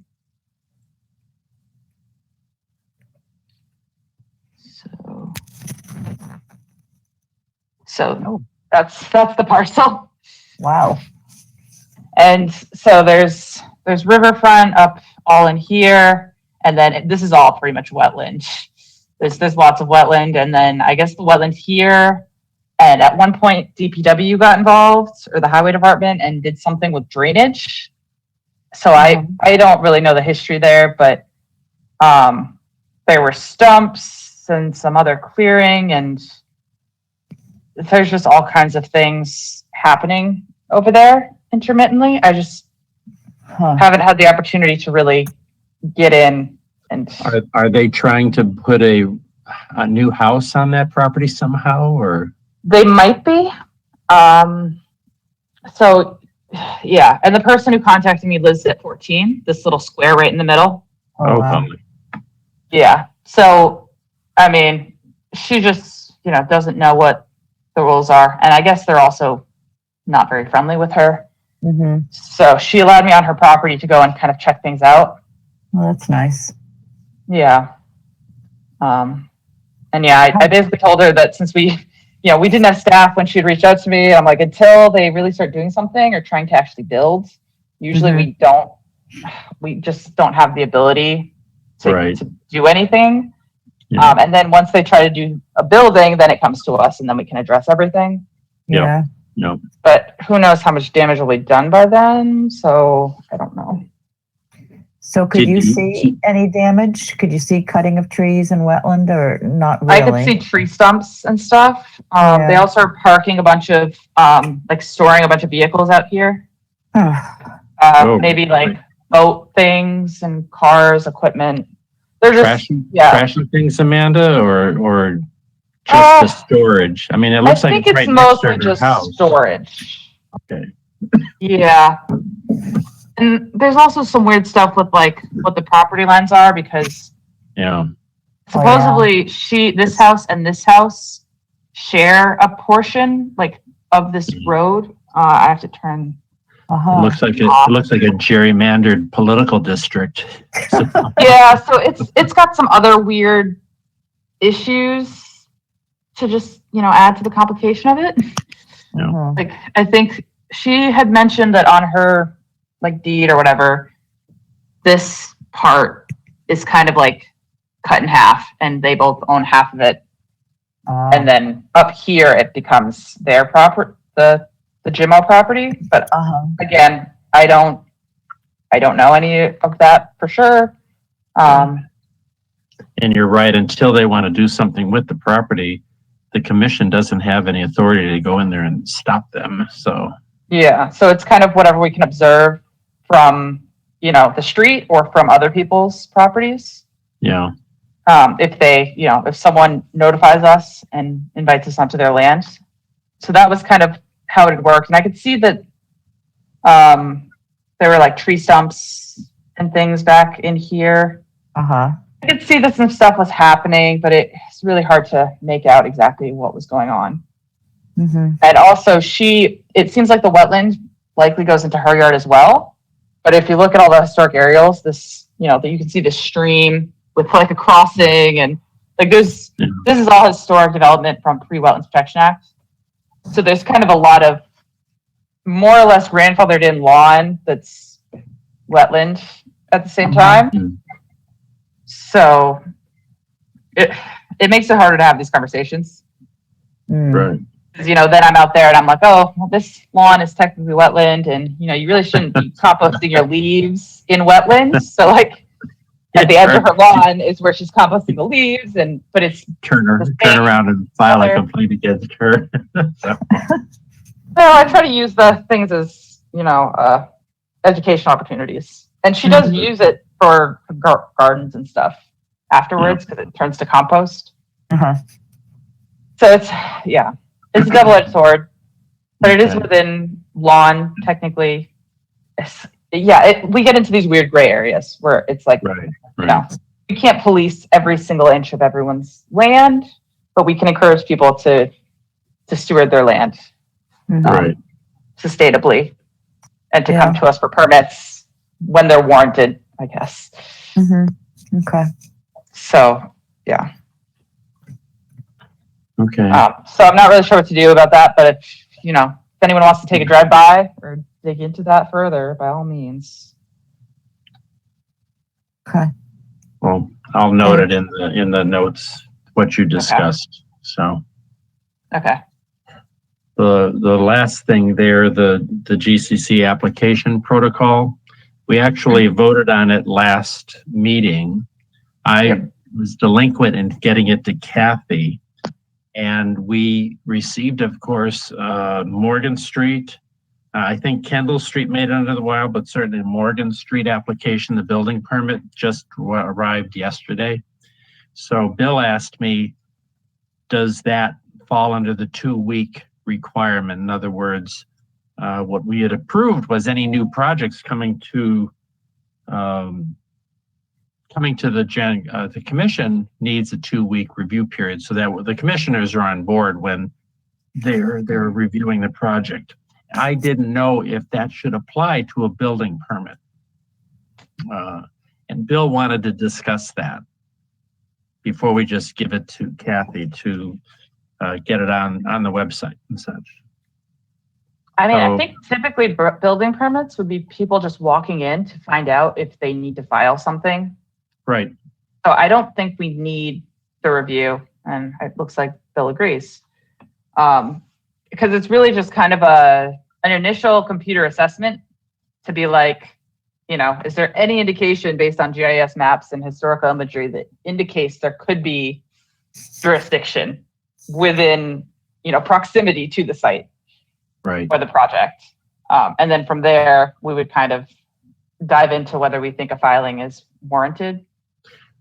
So that's the parcel. Wow. And so there's riverfront up all in here, and then this is all pretty much wetland. There's lots of wetland, and then I guess the wetland here. And at one point, DPW got involved, or the highway department, and did something with drainage. So I don't really know the history there, but there were stumps and some other clearing, and there's just all kinds of things happening over there intermittently. I just haven't had the opportunity to really get in. And are they trying to put a new house on that property somehow, or? They might be. So yeah, and the person who contacted me lives at 14, this little square right in the middle. Oh, wow. Yeah. So I mean, she just doesn't know what the rules are, and I guess they're also not very friendly with her. Mm-hmm. So she allowed me on her property to go and kind of check things out. Well, that's nice. Yeah. And yeah, I basically told her that since we didn't have staff when she'd reached out to me, I'm like, until they really start doing something or trying to actually build, usually we just don't have the ability to do anything. Yeah. And then once they try to do a building, then it comes to us and then we can address everything. Yeah. No. But who knows how much damage will be done by then. So I don't know. So could you see any damage? Could you see cutting of trees in wetland, or not really? I could see tree stumps and stuff. They also are parking a bunch of, storing a bunch of vehicles out here. Maybe like boat things and cars, equipment. They're just trashing things, Amanda, or just the storage? I mean, it looks like it's right next to her house. Storage. Okay. Yeah. And there's also some weird stuff with like what the property lines are, because supposedly this house and this house share a portion of this road. I have to turn. It looks like it looks like a gerrymandered political district. Yeah, so it's got some other weird issues to just add to the complication of it. Yeah. Like I think she had mentioned that on her deed or whatever, this part is kind of cut in half, and they both own half of it. And then up here it becomes their property, the Jimmo property. But again, I don't know any of that for sure. And you're right. Until they want to do something with the property, the commission doesn't have any authority to go in there and stop them. So yeah, so it's kind of whatever we can observe from the street or from other people's properties. Yeah. If someone notifies us and invites us onto their land. So that was kind of how it had worked. And I could see that there were tree stumps and things back in here. I could see that some stuff was happening, but it's really hard to make out exactly what was going on. Mm-hmm. And also it seems like the wetland likely goes into her yard as well. But if you look at all the historic aerials, that you can see the stream with a crossing, and Like this is all historic development from pre-Wetlands Protection Act. So there's kind of a lot of more or less grandfathered in lawn that's wetland at the same time. So it makes it harder to have these conversations. Right. Because, then I'm out there and I'm like, oh, well, this lawn is technically wetland, and, you really shouldn't be composting your leaves in wetlands. So, like, at the edge of her lawn is where she's composting the leaves, but it's turn around and file a complaint against her. So I try to use the things as, educational opportunities. And she does use it for gardens and stuff afterwards because it turns to compost. So it's a double-edged sword, but it is within lawn technically. We get into these weird gray areas where it's like, we can't police every single inch of everyone's land, but we can encourage people to steward their land sustainably and to come to us for permits when they're warranted, I guess. Okay. So, yeah. Okay. So I'm not really sure what to do about that, but if anyone wants to take a drive by or dig into that further, by all means. Okay. Well, I'll note it in the notes what you discussed. So. Okay. The last thing there, the GCC application protocol, we actually voted on it last meeting. I was delinquent in getting it to Kathy, and we received, of course, Morgan Street. I think Kendall Street made it under the wire, but certainly Morgan Street application, the building permit just arrived yesterday. So Bill asked me, does that fall under the 2-week requirement? In other words, what we had approved was any new projects coming to the commission needs a 2-week review period, so that the commissioners are on board when they're reviewing the project. I didn't know if that should apply to a building permit, and Bill wanted to discuss that before we just give it to Kathy to get it on the website and such. I mean, I think typically building permits would be people just walking in to find out if they need to file something. Right. So I don't think we need the review, and it looks like Bill agrees. Because it's really just kind of an initial computer assessment to be like, is there any indication based on GIS maps and historical imagery that indicates there could be jurisdiction within, proximity to the site or the project. And then from there, we would kind of dive into whether we think a filing is warranted.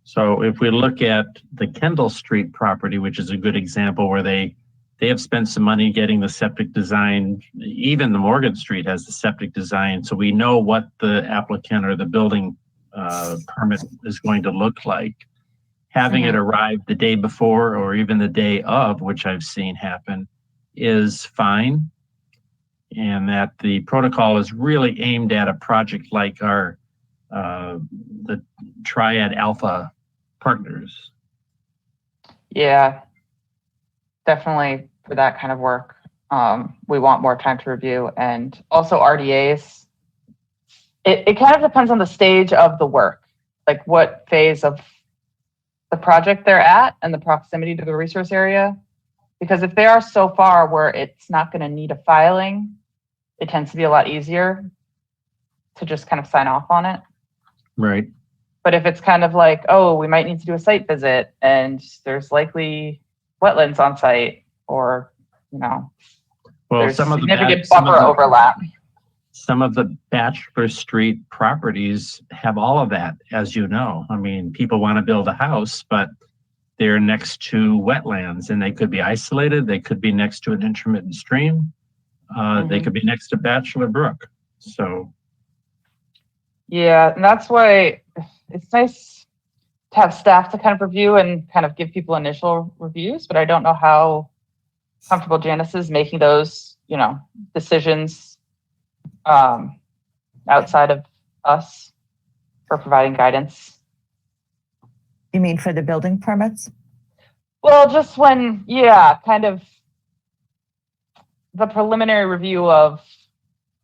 So if we look at the Kendall Street property, which is a good example where they have spent some money getting the septic design, even the Morgan Street has the septic design. So we know what the applicant or the building permit is going to look like. Having it arrive the day before or even the day of, which I've seen happen, is fine. And that the protocol is really aimed at a project like our the Triad Alpha partners. Yeah, definitely for that kind of work. We want more time to review, and also RDAs. It kind of depends on the stage of the work, like what phase of the project they're at and the proximity to the resource area. Because if they are so far where it's not going to need a filing, it tends to be a lot easier to just kind of sign off on it. Right. But if it's kind of like, oh, we might need to do a site visit and there's likely wetlands on site, or, there's significant buffer overlap. Some of the Bachelor Street properties have all of that, as you know. I mean, people want to build a house, but they're next to wetlands, and they could be isolated. They could be next to an intermittent stream. They could be next to Bachelor Brook. So, yeah, and that's why it's nice to have staff to kind of review and kind of give people initial reviews. But I don't know how comfortable Janice is making those, decisions outside of us for providing guidance. You mean for the building permits? Well, just when, kind of the preliminary review of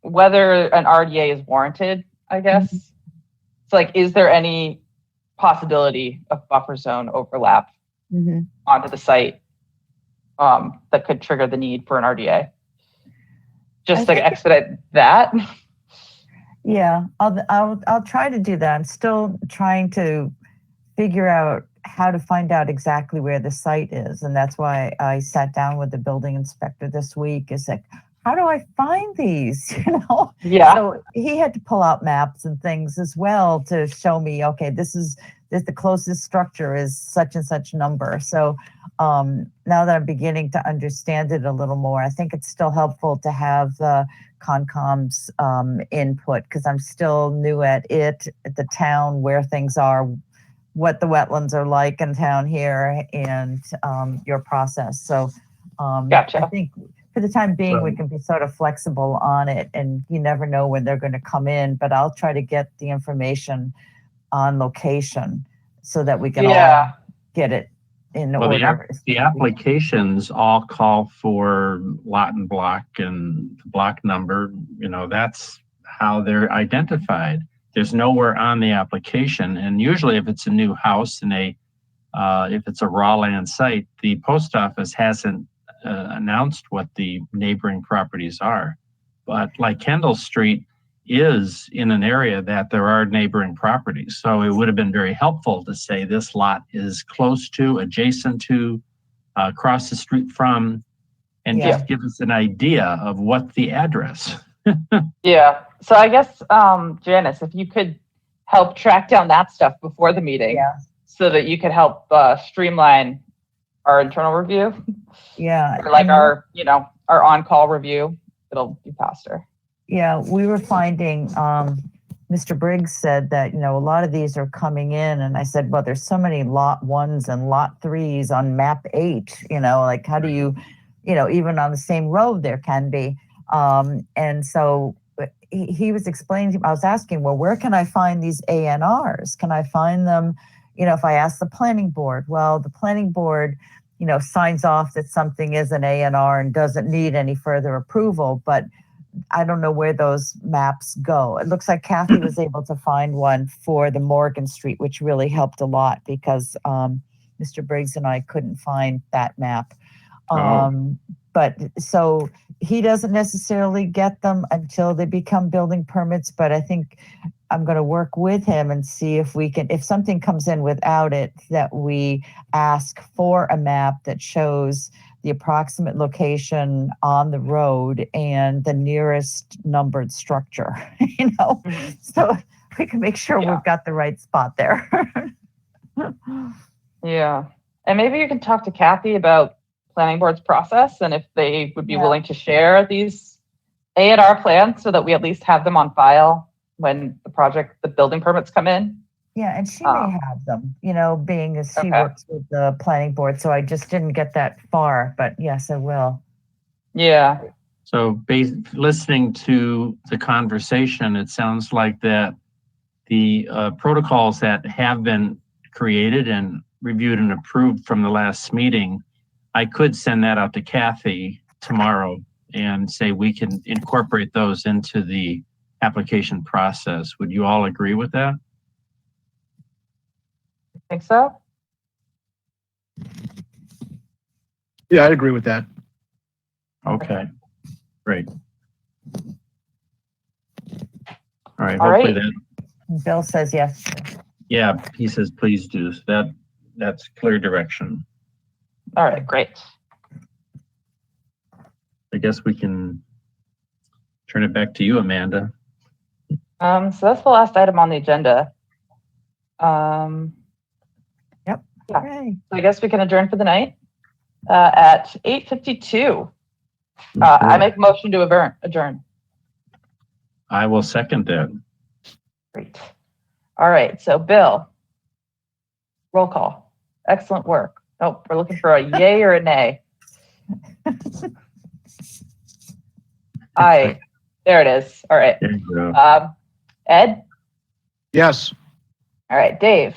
whether an RDA is warranted, I guess. Mhm. It's like, is there any possibility of buffer zone overlap Mhm. onto the site that could trigger the need for an RDA? Just I to think- expedite that. Yeah, I'll try to do that. I'm still trying to figure out how to find out exactly where the site is, and that's why I sat down with the building inspector this week. Is like, how do I find these? You know. Yeah. So he had to pull out maps and things as well to show me. Okay, this the closest structure is such and such number. So now that I'm beginning to understand it a little more, I think it's still helpful to have the Concom's input, because I'm still new at the town, where things are, what the wetlands are like in town here, and your process. So Gotcha. I think for the time being, we Right. can be sort of flexible on it, and you never know when they're going to come in, but I'll try to get the information on location so that we can all get it in Well, order. the applications all call for lot and block and block number. You know, that's how they're identified. There's nowhere on the application, and usually if it's a new house and if it's a raw land site, the post office hasn't announced what the neighboring properties are. But like Kendall Street is in an area that there are neighboring properties. So it would have been very helpful to say this lot is close to, adjacent to, across the street from, and Yeah. just give us an idea of what the address. Yeah. So I guess, Janice, if you could help track down that stuff before the meeting, Yeah. so that you could help streamline our internal review, Yeah. or like and our on-call review, it'll be faster. Yeah, we were finding, Mr. Briggs said that, a lot of these are coming in, and I said, well, there's so many lot 1s and lot 3s on map 8, like how do you, even on the same road there can be. And so he was explaining, I was asking, well, where can I find these ANRs? Can I find them, if I ask the planning board? Well, the planning board, signs off that something is an ANR and doesn't need any further approval, but I don't know where those maps go. It looks like Kathy was able to find one for the Morgan Street, which really helped a lot, because Mr. Briggs and I couldn't find that map. But so he doesn't necessarily get them until they become building permits, but I think I'm going to work with him and see if we can, if something comes in without it, that we ask for a map that shows the approximate location on the road and the nearest numbered structure, so we can make sure we've got the right spot there. Yeah. And maybe you can talk to Kathy about planning board's process, and if they would be willing to share these A&R plans so that we at least have them on file when the building permits come in. Yeah, and she may have them, being as she works with the planning board. So I just didn't get that far, but yes, I will. Yeah. So listening to the conversation, it sounds like that the protocols that have been created and reviewed and approved from the last meeting, I could send that out to Kathy tomorrow and say we can incorporate those into the application process. Would you all agree with that? Think so? Yeah, I agree with that. Okay, great. All right, All hopefully right. And Bill says yes. Yeah, he says please do. So that's clear direction. All right, great. I guess we can turn it back to you, Amanda. So that's the last item on the agenda. Yeah. Okay. So I guess we can adjourn for the night at 8:52. I make a motion to adjourn. I will second that. Great. All right. So Bill, roll call. Excellent work. Oh, we're looking for a yay or a nay. Aye. There it is. All right. There you go. Ed? Yes. All right. Dave?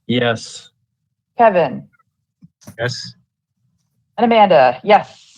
Yes. Kevin? Yes. And Amanda, yes.